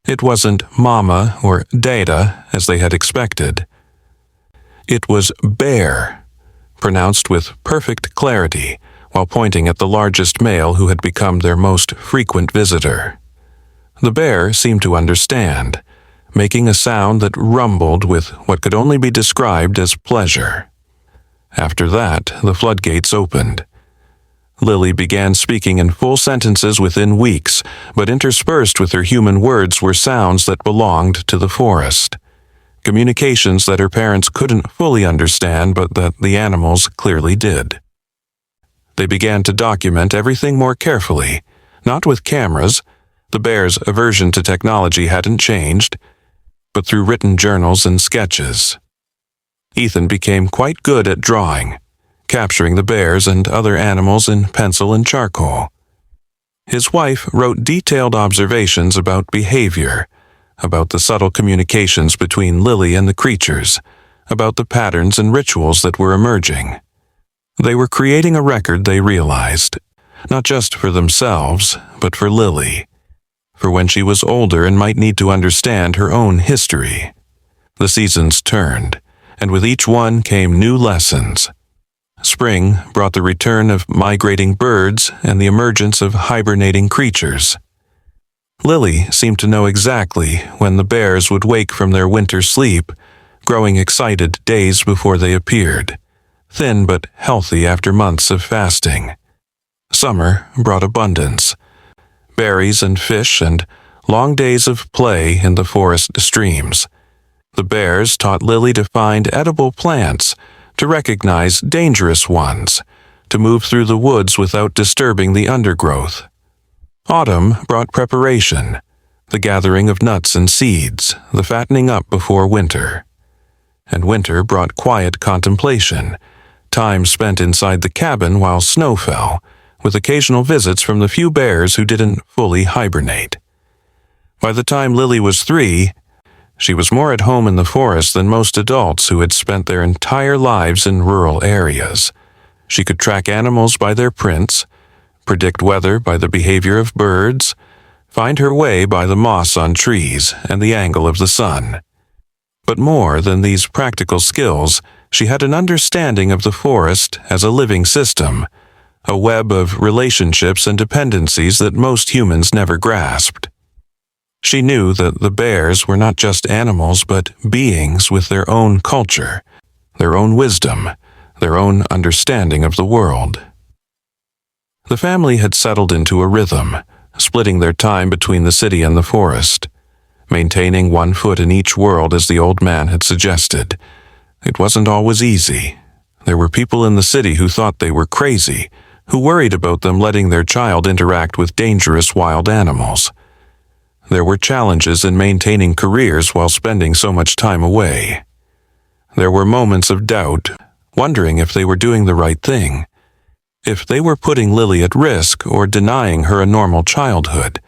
It wasn't mama or data, as they had expected. It was bear, pronounced with perfect clarity, while pointing at the largest male who had become their most frequent visitor. The bear seemed to understand, making a sound that rumbled with what could only be described as pleasure. After that, the floodgates opened. Lily began speaking in full sentences within weeks, but interspersed with her human words were sounds that belonged to the forest. Communications that her parents couldn't fully understand, but that the animals clearly did. They began to document everything more carefully, not with cameras. The bear's aversion to technology hadn't changed, but through written journals and sketches. Ethan became quite good at drawing, capturing the bears and other animals in pencil and charcoal. His wife wrote detailed observations about behavior, about the subtle communications between Lily and the creatures, about the patterns and rituals that were emerging. They were creating a record, they realized, not just for themselves, but for Lily, for when she was older and might need to understand her own history. The seasons turned, and with each one came new lessons. Spring brought the return of migrating birds and the emergence of hibernating creatures. Lily seemed to know exactly when the bears would wake from their winter sleep, growing excited days before they appeared, thin but healthy after months of fasting. Summer brought abundance, berries and fish and long days of play in the forest streams. The bears taught Lily to find edible plants, to recognize dangerous ones, to move through the woods without disturbing the undergrowth. Autumn brought preparation, the gathering of nuts and seeds, the fattening up before winter. And winter brought quiet contemplation, time spent inside the cabin while snow fell, with occasional visits from the few bears who didn't fully hibernate. By the time Lily was 3, she was more at home in the forest than most adults who had spent their entire lives in rural areas. She could track animals by their prints, predict weather by the behavior of birds, find her way by the moss on trees and the angle of the sun. But more than these practical skills, she had an understanding of the forest as a living system, a web of relationships and dependencies that most humans never grasped. She knew that the bears were not just animals, but beings with their own culture, their own wisdom, their own understanding of the world. The family had settled into a rhythm, splitting their time between the city and the forest, maintaining one foot in each world as the old man had suggested. It wasn't always easy. There were people in the city who thought they were crazy, who worried about them letting their child interact with dangerous wild animals. There were challenges in maintaining careers while spending so much time away. There were moments of doubt, wondering if they were doing the right thing, if they were putting Lily at risk or denying her a normal childhood.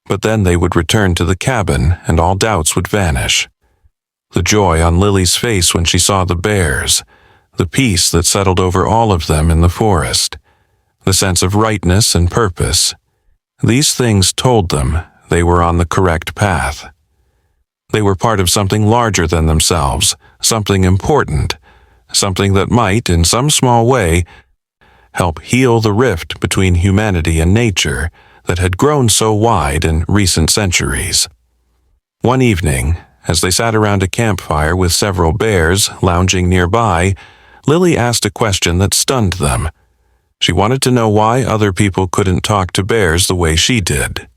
But then they would return to the cabin and all doubts would vanish. The joy on Lily's face when she saw the bears, the peace that settled over all of them in the forest. the sense of rightness and purpose. These things told them they were on the correct path. They were part of something larger than themselves, something important, something that might, in some small way, help heal the rift between humanity and nature that had grown so wide in recent centuries. One evening, as they sat around a campfire with several bears lounging nearby, Lily asked a question that stunned them. She wanted to know why other people couldn't talk to bears the way she did.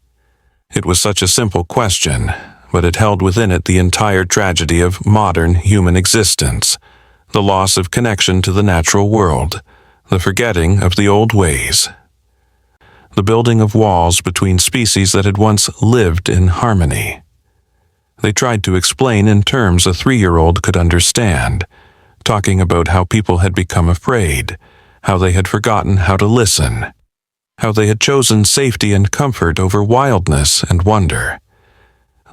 It was such a simple question, but it held within it the entire tragedy of modern human existence, the loss of connection to the natural world, the forgetting of the old ways, the building of walls between species that had once lived in harmony. They tried to explain in terms a 3-year-old could understand, talking about how people had become afraid, how they had forgotten how to listen, how they had chosen safety and comfort over wildness and wonder.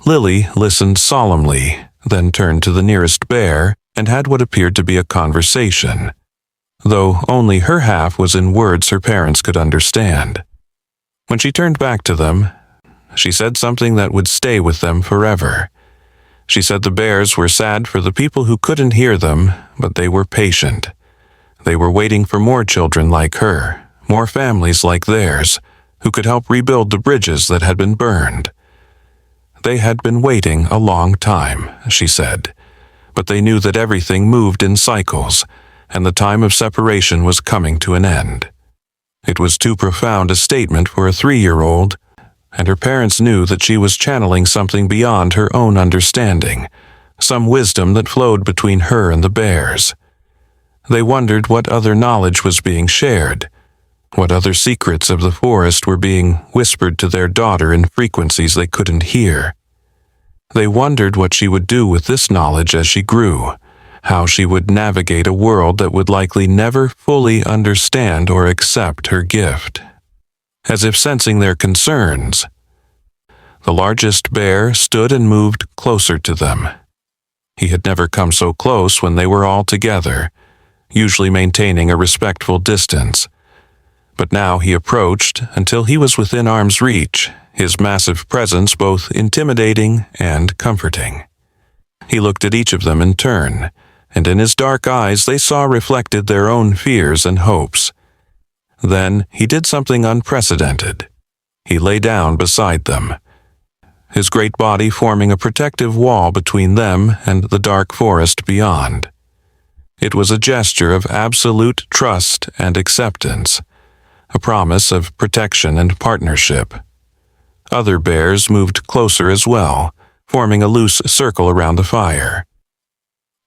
Lily listened solemnly, then turned to the nearest bear and had what appeared to be a conversation, though only her half was in words her parents could understand. When she turned back to them, she said something that would stay with them forever. She said the bears were sad for the people who couldn't hear them, but they were patient. They were waiting for more children like her, more families like theirs, who could help rebuild the bridges that had been burned. They had been waiting a long time, she said, but they knew that everything moved in cycles, and the time of separation was coming to an end. It was too profound a statement for a 3-year-old, and her parents knew that she was channeling something beyond her own understanding, some wisdom that flowed between her and the bears. They wondered what other knowledge was being shared, what other secrets of the forest were being whispered to their daughter in frequencies they couldn't hear. They wondered what she would do with this knowledge as she grew, how she would navigate a world that would likely never fully understand or accept her gift. As if sensing their concerns, the largest bear stood and moved closer to them. He had never come so close when they were all together, usually maintaining a respectful distance. But now he approached until he was within arm's reach, his massive presence both intimidating and comforting. He looked at each of them in turn, and in his dark eyes they saw reflected their own fears and hopes. Then he did something unprecedented. He lay down beside them, his great body forming a protective wall between them and the dark forest beyond. It was a gesture of absolute trust and acceptance, a promise of protection and partnership. Other bears moved closer as well, forming a loose circle around the fire.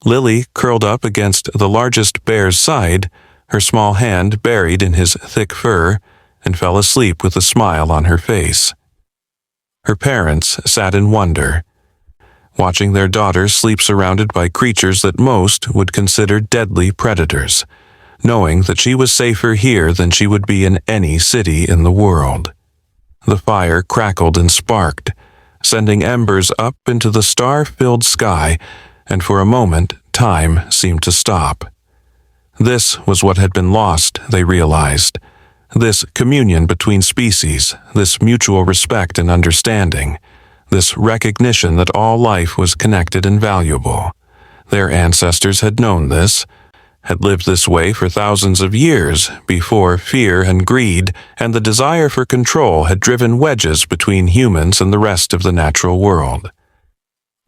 Lily curled up against the largest bear's side, her small hand buried in his thick fur, and fell asleep with a smile on her face. Her parents sat in wonder, watching their daughter sleep surrounded by creatures that most would consider deadly predators, knowing that she was safer here than she would be in any city in the world. The fire crackled and sparked, sending embers up into the star-filled sky, and for a moment time seemed to stop. This was what had been lost, they realized. This communion between species, this mutual respect and understanding, this recognition that all life was connected and valuable. Their ancestors had known this, had lived this way for thousands of years before fear and greed and the desire for control had driven wedges between humans and the rest of the natural world.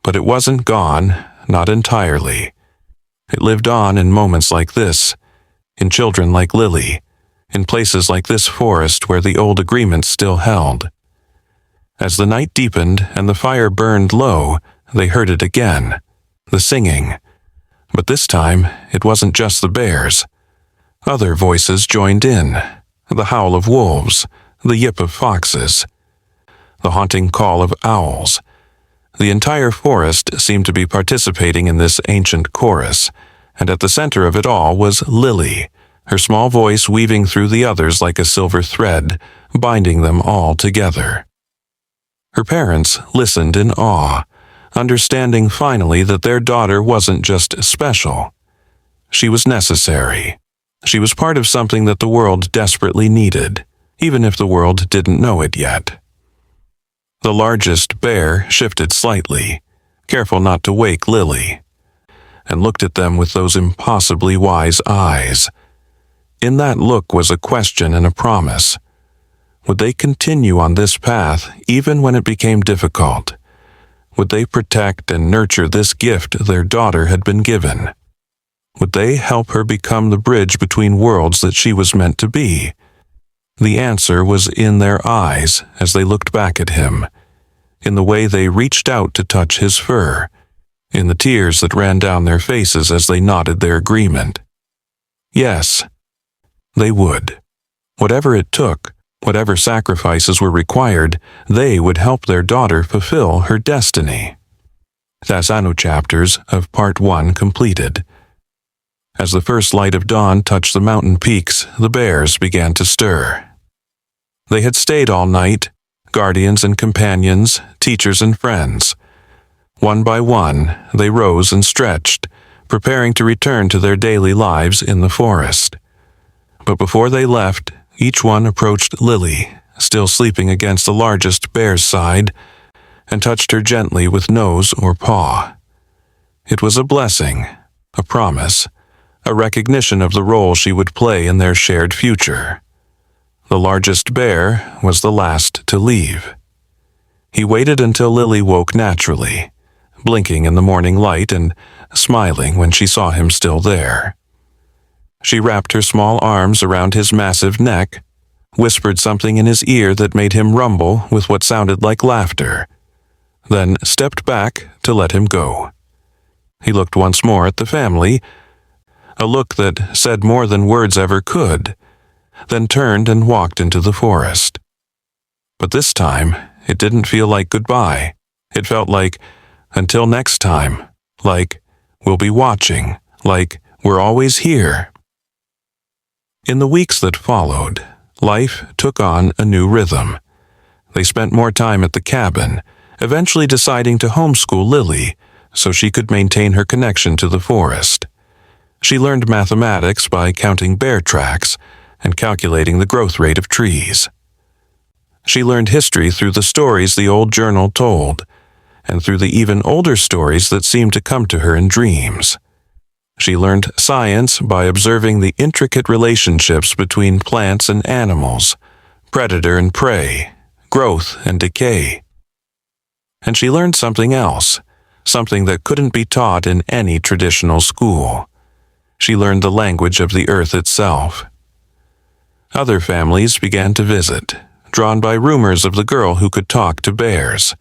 But it wasn't gone, not entirely. It lived on in moments like this, in children like Lily, in places like this forest where the old agreements still held. As the night deepened and the fire burned low, they heard it again, the singing. But this time, it wasn't just the bears. Other voices joined in, the howl of wolves, the yip of foxes, the haunting call of owls. The entire forest seemed to be participating in this ancient chorus, and at the center of it all was Lily, her small voice weaving through the others like a silver thread, binding them all together. Her parents listened in awe, understanding finally that their daughter wasn't just special. She was necessary, She was part of something that the world desperately needed, even if the world didn't know it yet. The largest bear shifted slightly, careful not to wake Lily, and looked at them with those impossibly wise eyes. In that look was a question and a promise. Would they continue on this path even when it became difficult? Would they protect and nurture this gift their daughter had been given? Would they help her become the bridge between worlds that she was meant to be? The answer was in their eyes as they looked back at him, in the way they reached out to touch his fur, in the tears that ran down their faces as they nodded their agreement. Yes, they would. Whatever it took, whatever sacrifices were required, they would help their daughter fulfill her destiny. Tasanu chapters of Part 1 completed. As the first light of dawn touched the mountain peaks, the bears began to stir. They had stayed all night, guardians and companions, teachers and friends. One by one, they rose and stretched, preparing to return to their daily lives in the forest. But before they left, each one approached Lily, still sleeping against the largest bear's side, and touched her gently with nose or paw. It was a blessing, a promise, a recognition of the role she would play in their shared future. The largest bear was the last to leave. He waited until Lily woke naturally, blinking in the morning light and smiling when she saw him still there. She wrapped her small arms around his massive neck, whispered something in his ear that made him rumble with what sounded like laughter, then stepped back to let him go. He looked once more at the family, a look that said more than words ever could, then turned and walked into the forest. But this time, it didn't feel like goodbye. It felt like, until next time, like, we'll be watching, like, we're always here. In the weeks that followed, life took on a new rhythm. They spent more time at the cabin, eventually deciding to homeschool Lily so she could maintain her connection to the forest. She learned mathematics by counting bear tracks and calculating the growth rate of trees. She learned history through the stories the old journal told, and through the even older stories that seemed to come to her in dreams. She learned science by observing the intricate relationships between plants and animals, predator and prey, growth and decay. And she learned something else, something that couldn't be taught in any traditional school. She learned the language of the earth itself. Other families began to visit, drawn by rumors of the girl who could talk to bears.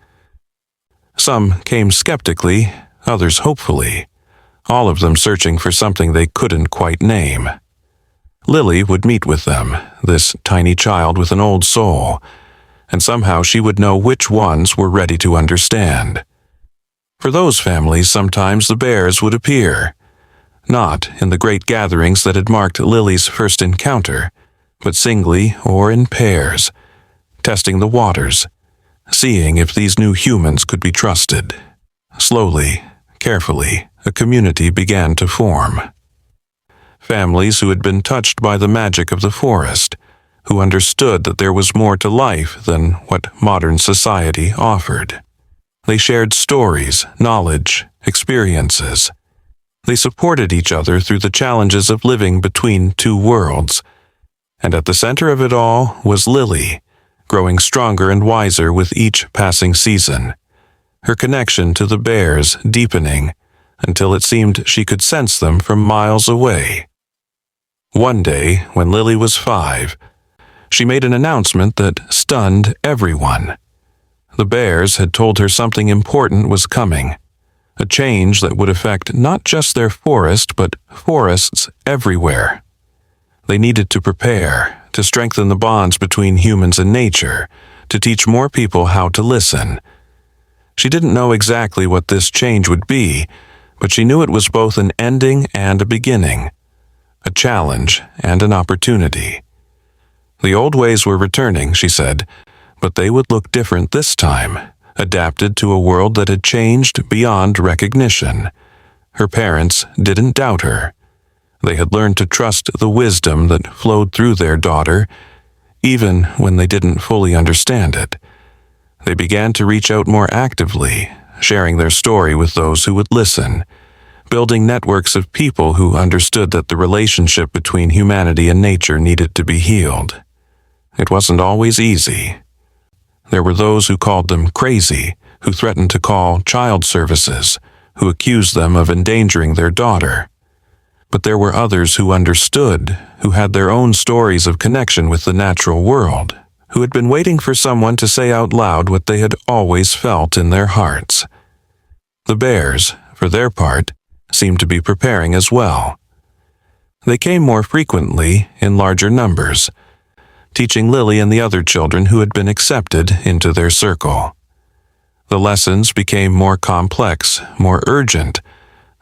Some came skeptically, others hopefully, all of them searching for something they couldn't quite name. Lily would meet with them, this tiny child with an old soul, and somehow she would know which ones were ready to understand. For those families, sometimes the bears would appear, not in the great gatherings that had marked Lily's first encounter, but singly or in pairs, testing the waters, seeing if these new humans could be trusted. Slowly, carefully, a community began to form. Families who had been touched by the magic of the forest, who understood that there was more to life than what modern society offered. They shared stories, knowledge, experiences. They supported each other through the challenges of living between two worlds. And at the center of it all was Lily, growing stronger and wiser with each passing season, her connection to the bears deepening until it seemed she could sense them from miles away. One day, when Lily was 5, she made an announcement that stunned everyone. The bears had told her something important was coming, a change that would affect not just their forest, but forests everywhere. They needed to prepare, to strengthen the bonds between humans and nature, to teach more people how to listen. She didn't know exactly what this change would be, but she knew it was both an ending and a beginning, a challenge and an opportunity. The old ways were returning, she said, but they would look different this time, adapted to a world that had changed beyond recognition. Her parents didn't doubt her. They had learned to trust the wisdom that flowed through their daughter, even when they didn't fully understand it. They began to reach out more actively, sharing their story with those who would listen, building networks of people who understood that the relationship between humanity and nature needed to be healed. It wasn't always easy. There were those who called them crazy, who threatened to call child services, who accused them of endangering their daughter. But there were others who understood, who had their own stories of connection with the natural world, who had been waiting for someone to say out loud what they had always felt in their hearts. The bears, for their part, seemed to be preparing as well. They came more frequently, in larger numbers, teaching Lily and the other children who had been accepted into their circle. The lessons became more complex, more urgent.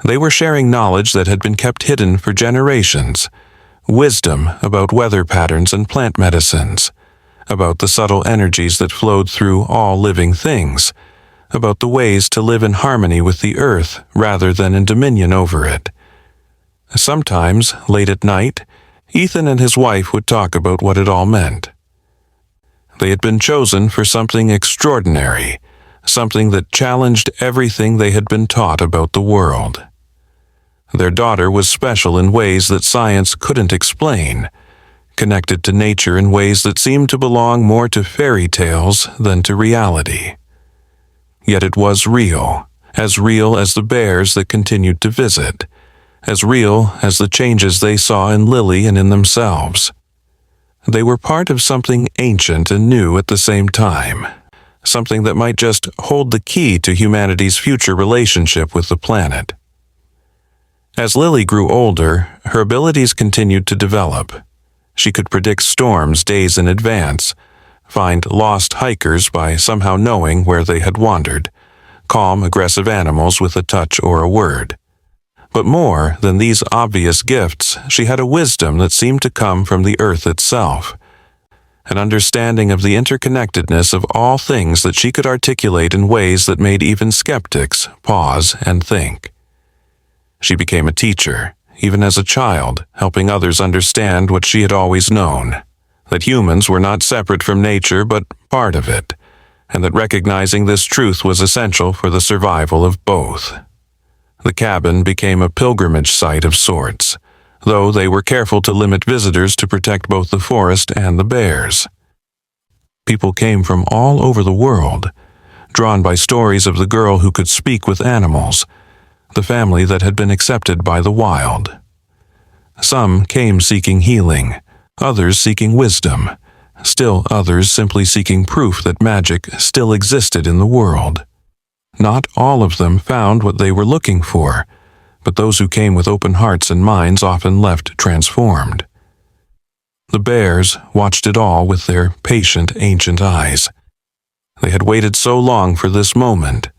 They were sharing knowledge that had been kept hidden for generations, wisdom about weather patterns and plant medicines, about the subtle energies that flowed through all living things, about the ways to live in harmony with the earth rather than in dominion over it. Sometimes, late at night, Ethan and his wife would talk about what it all meant. They had been chosen for something extraordinary, something that challenged everything they had been taught about the world. Their daughter was special in ways that science couldn't explain, connected to nature in ways that seemed to belong more to fairy tales than to reality. Yet it was real as the bears that continued to visit, as real as the changes they saw in Lily and in themselves. They were part of something ancient and new at the same time, something that might just hold the key to humanity's future relationship with the planet. As Lily grew older, her abilities continued to develop. She could predict storms days in advance, find lost hikers by somehow knowing where they had wandered, calm aggressive animals with a touch or a word. But more than these obvious gifts, she had a wisdom that seemed to come from the earth itself, an understanding of the interconnectedness of all things that she could articulate in ways that made even skeptics pause and think. She became a teacher, even as a child, helping others understand what she had always known, that humans were not separate from nature but part of it, and that recognizing this truth was essential for the survival of both. The cabin became a pilgrimage site of sorts, though they were careful to limit visitors to protect both the forest and the bears. People came from all over the world, drawn by stories of the girl who could speak with animals, the family that had been accepted by the wild. Some came seeking healing, others seeking wisdom, still others simply seeking proof that magic still existed in the world. Not all of them found what they were looking for, but those who came with open hearts and minds often left transformed. The bears watched it all with their patient, ancient eyes. They had waited so long for this moment,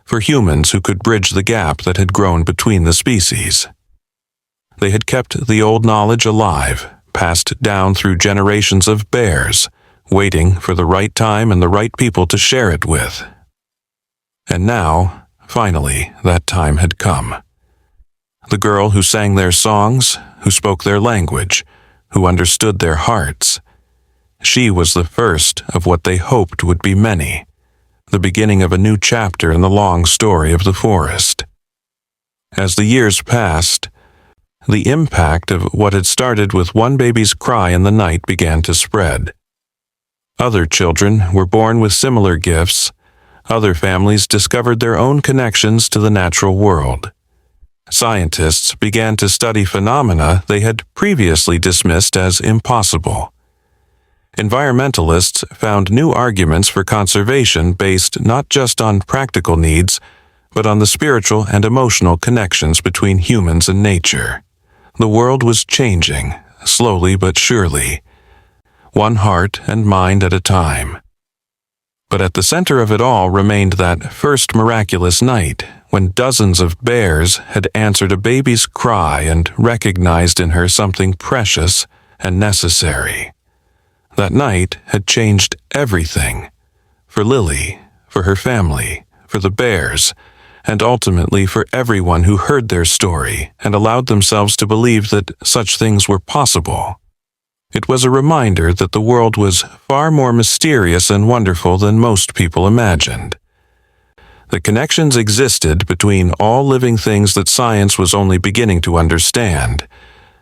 for humans who could bridge the gap that had grown between the species. They had kept the old knowledge alive, passed down through generations of bears, waiting for the right time and the right people to share it with. And now, finally, that time had come. The girl who sang their songs, who spoke their language, who understood their hearts. She was the first of what they hoped would be many, the beginning of a new chapter in the long story of the forest. As the years passed, the impact of what had started with one baby's cry in the night began to spread. Other children were born with similar gifts. Other families discovered their own connections to the natural world. Scientists began to study phenomena they had previously dismissed as impossible. Environmentalists found new arguments for conservation based not just on practical needs, but on the spiritual and emotional connections between humans and nature. The world was changing, slowly but surely, one heart and mind at a time. But at the center of it all remained that first miraculous night, when dozens of bears had answered a baby's cry and recognized in her something precious and necessary. That night had changed everything, for Lily, for her family, for the bears, and ultimately for everyone who heard their story and allowed themselves to believe that such things were possible. It was a reminder that the world was far more mysterious and wonderful than most people imagined. The connections existed between all living things that science was only beginning to understand,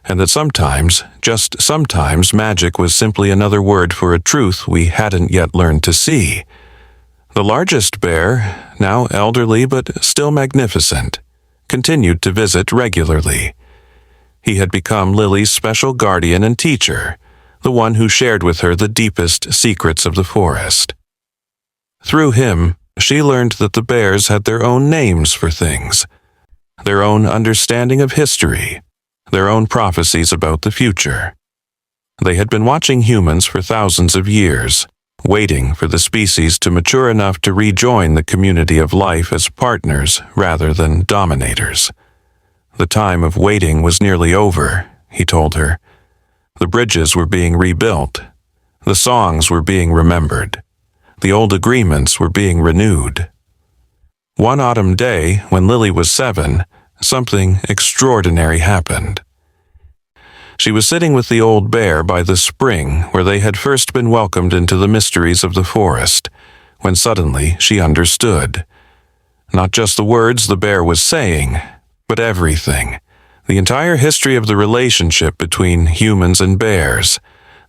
and that sometimes, just sometimes, magic was simply another word for a truth we hadn't yet learned to see. The largest bear, now elderly but still magnificent, continued to visit regularly. He had become Lily's special guardian and teacher, the one who shared with her the deepest secrets of the forest. Through him, she learned that the bears had their own names for things, their own understanding of history, their own prophecies about the future. They had been watching humans for thousands of years, waiting for the species to mature enough to rejoin the community of life as partners rather than dominators. The time of waiting was nearly over, he told her. The bridges were being rebuilt. The songs were being remembered. The old agreements were being renewed. One autumn day, when Lily was 7, something extraordinary happened. She was sitting with the old bear by the spring where they had first been welcomed into the mysteries of the forest, when suddenly she understood. Not just the words the bear was saying, but everything. The entire history of the relationship between humans and bears.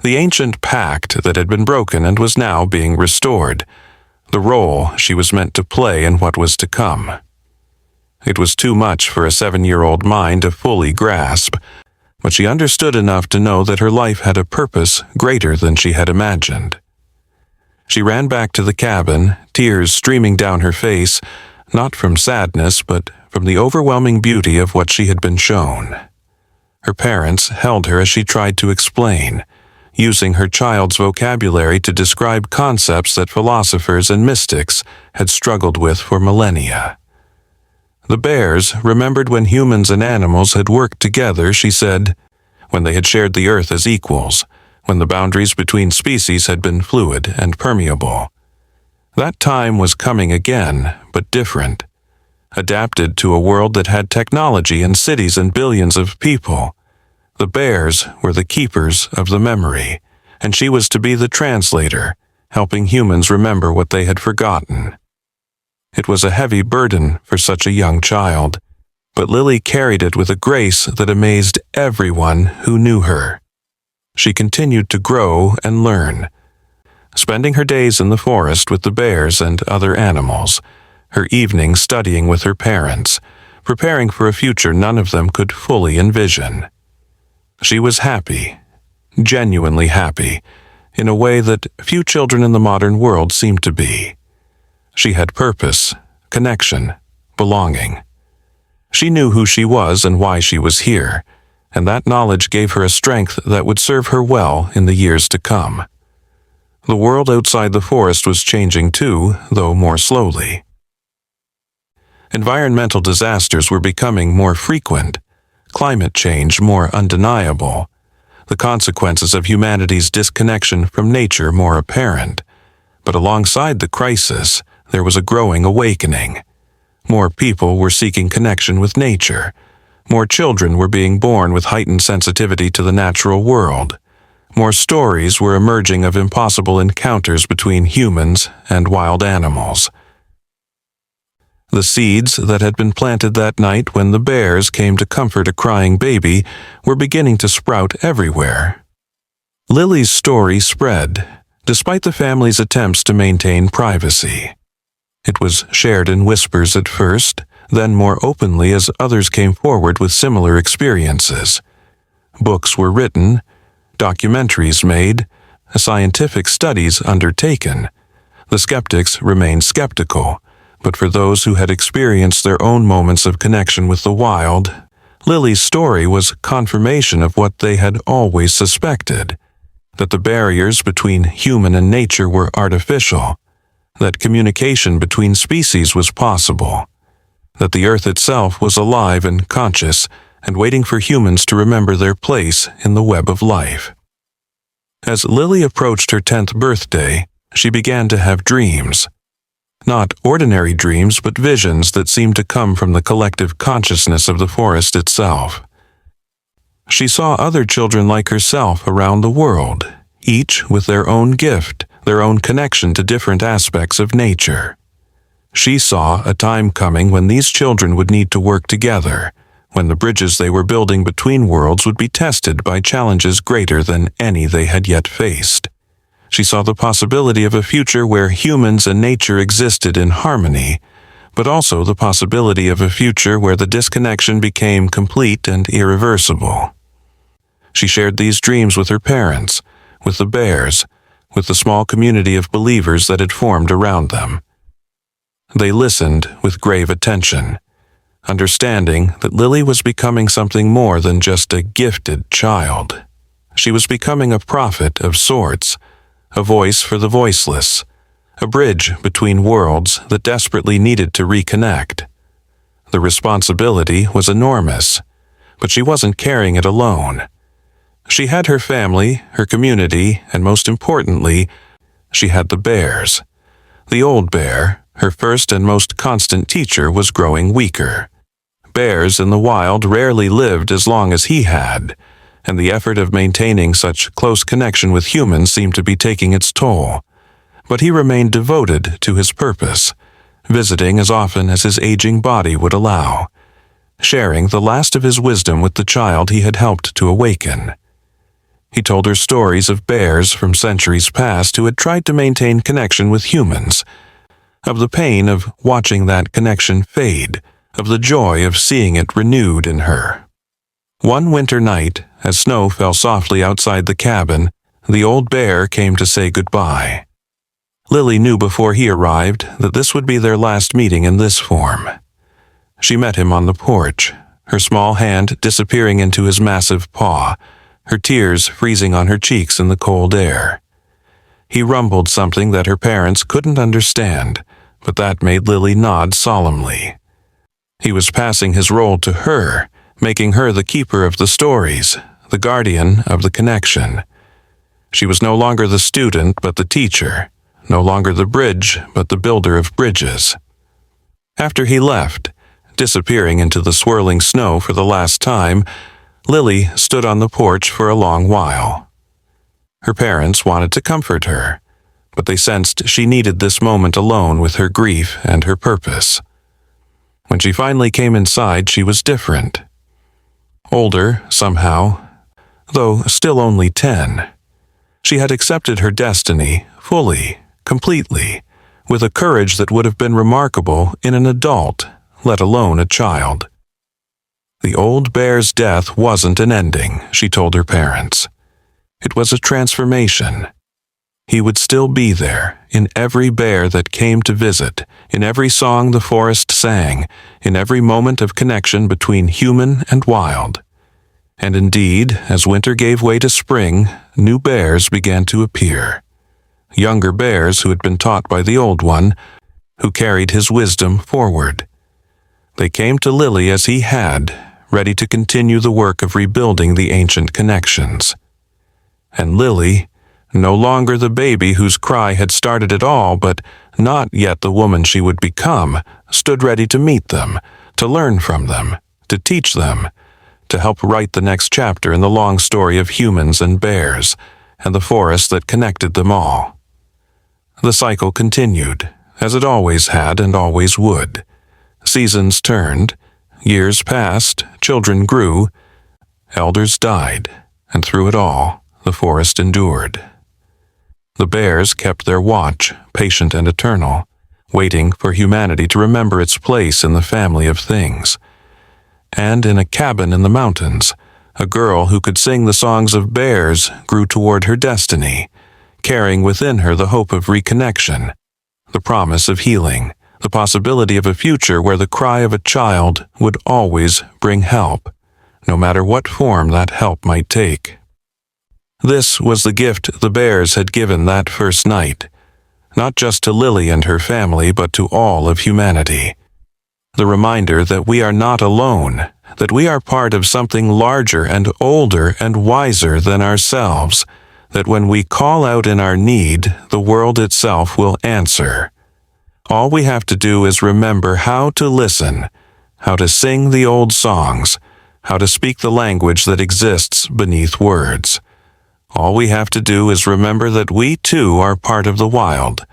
The ancient pact that had been broken and was now being restored. The role she was meant to play in what was to come. It was too much for a 7-year-old mind to fully grasp, but she understood enough to know that her life had a purpose greater than she had imagined. She ran back to the cabin, tears streaming down her face, not from sadness, but from the overwhelming beauty of what she had been shown. Her parents held her as she tried to explain, using her child's vocabulary to describe concepts that philosophers and mystics had struggled with for millennia. The bears remembered when humans and animals had worked together, she said, when they had shared the earth as equals, when the boundaries between species had been fluid and permeable. That time was coming again, but different, adapted to a world that had technology and cities and billions of people. The bears were the keepers of the memory, and she was to be the translator, helping humans remember what they had forgotten. It was a heavy burden for such a young child, but Lily carried it with a grace that amazed everyone who knew her. She continued to grow and learn, spending her days in the forest with the bears and other animals, her evenings studying with her parents, preparing for a future none of them could fully envision. She was happy, genuinely happy, in a way that few children in the modern world seem to be. She had purpose, connection, belonging. She knew who she was and why she was here, and that knowledge gave her a strength that would serve her well in the years to come. The world outside the forest was changing too, though more slowly. Environmental disasters were becoming more frequent, climate change more undeniable, the consequences of humanity's disconnection from nature more apparent. But alongside the crisis, there was a growing awakening. More people were seeking connection with nature. More children were being born with heightened sensitivity to the natural world. More stories were emerging of impossible encounters between humans and wild animals. The seeds that had been planted that night when the bears came to comfort a crying baby were beginning to sprout everywhere. Lily's story spread, despite the family's attempts to maintain privacy. It was shared in whispers at first, then more openly as others came forward with similar experiences. Books were written, documentaries made, scientific studies undertaken. The skeptics remained skeptical, but for those who had experienced their own moments of connection with the wild, Lily's story was confirmation of what they had always suspected, that the barriers between human and nature were artificial, that communication between species was possible, that the earth itself was alive and conscious and waiting for humans to remember their place in the web of life. As Lily approached her 10th birthday, she began to have dreams. Not ordinary dreams, but visions that seemed to come from the collective consciousness of the forest itself. She saw other children like herself around the world, each with their own gift, their own connection to different aspects of nature. She saw a time coming when these children would need to work together, when the bridges they were building between worlds would be tested by challenges greater than any they had yet faced. She saw the possibility of a future where humans and nature existed in harmony, but also the possibility of a future where the disconnection became complete and irreversible. She shared these dreams with her parents, with the bears, with the small community of believers that had formed around them. They listened with grave attention, understanding that Lily was becoming something more than just a gifted child. She was becoming a prophet of sorts, a voice for the voiceless, a bridge between worlds that desperately needed to reconnect. The responsibility was enormous, but she wasn't carrying it alone. She had her family, her community, and most importantly, she had the bears. The old bear, her first and most constant teacher, was growing weaker. Bears in the wild rarely lived as long as he had, and the effort of maintaining such close connection with humans seemed to be taking its toll. But he remained devoted to his purpose, visiting as often as his aging body would allow, sharing the last of his wisdom with the child he had helped to awaken. He told her stories of bears from centuries past who had tried to maintain connection with humans, of the pain of watching that connection fade, of the joy of seeing it renewed in her. One winter night, as snow fell softly outside the cabin, the old bear came to say goodbye. Lily knew before he arrived that this would be their last meeting in this form. She met him on the porch, her small hand disappearing into his massive paw, her tears freezing on her cheeks in the cold air. He rumbled something that her parents couldn't understand, but that made Lily nod solemnly. He was passing his role to her, making her the keeper of the stories, the guardian of the connection. She was no longer the student but the teacher, no longer the bridge but the builder of bridges. After he left, disappearing into the swirling snow for the last time, Lily stood on the porch for a long while. Her parents wanted to comfort her, but they sensed she needed this moment alone with her grief and her purpose. When she finally came inside, she was different. Older, somehow, though still only 10. She had accepted her destiny fully, completely, with a courage that would have been remarkable in an adult, let alone a child. The old bear's death wasn't an ending, she told her parents. It was a transformation. He would still be there, in every bear that came to visit, in every song the forest sang, in every moment of connection between human and wild. And indeed, as winter gave way to spring, new bears began to appear. Younger bears who had been taught by the old one, who carried his wisdom forward. They came to Lily as he had, ready to continue the work of rebuilding the ancient connections. And Lily, no longer the baby whose cry had started it all, but not yet the woman she would become, stood ready to meet them, to learn from them, to teach them, to help write the next chapter in the long story of humans and bears, and the forest that connected them all. The cycle continued, as it always had and always would. Seasons turned, years passed, children grew, elders died, and through it all, the forest endured. The bears kept their watch, patient and eternal, waiting for humanity to remember its place in the family of things. And in a cabin in the mountains, a girl who could sing the songs of bears grew toward her destiny, carrying within her the hope of reconnection, the promise of healing, the possibility of a future where the cry of a child would always bring help, no matter what form that help might take. This was the gift the bears had given that first night, not just to Lily and her family, but to all of humanity. The reminder that we are not alone, that we are part of something larger and older and wiser than ourselves, that when we call out in our need, the world itself will answer. All we have to do is remember how to listen, how to sing the old songs, how to speak the language that exists beneath words. All we have to do is remember that we too are part of the wild,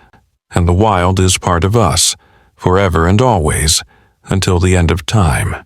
and the wild is part of us, forever and always, until the end of time.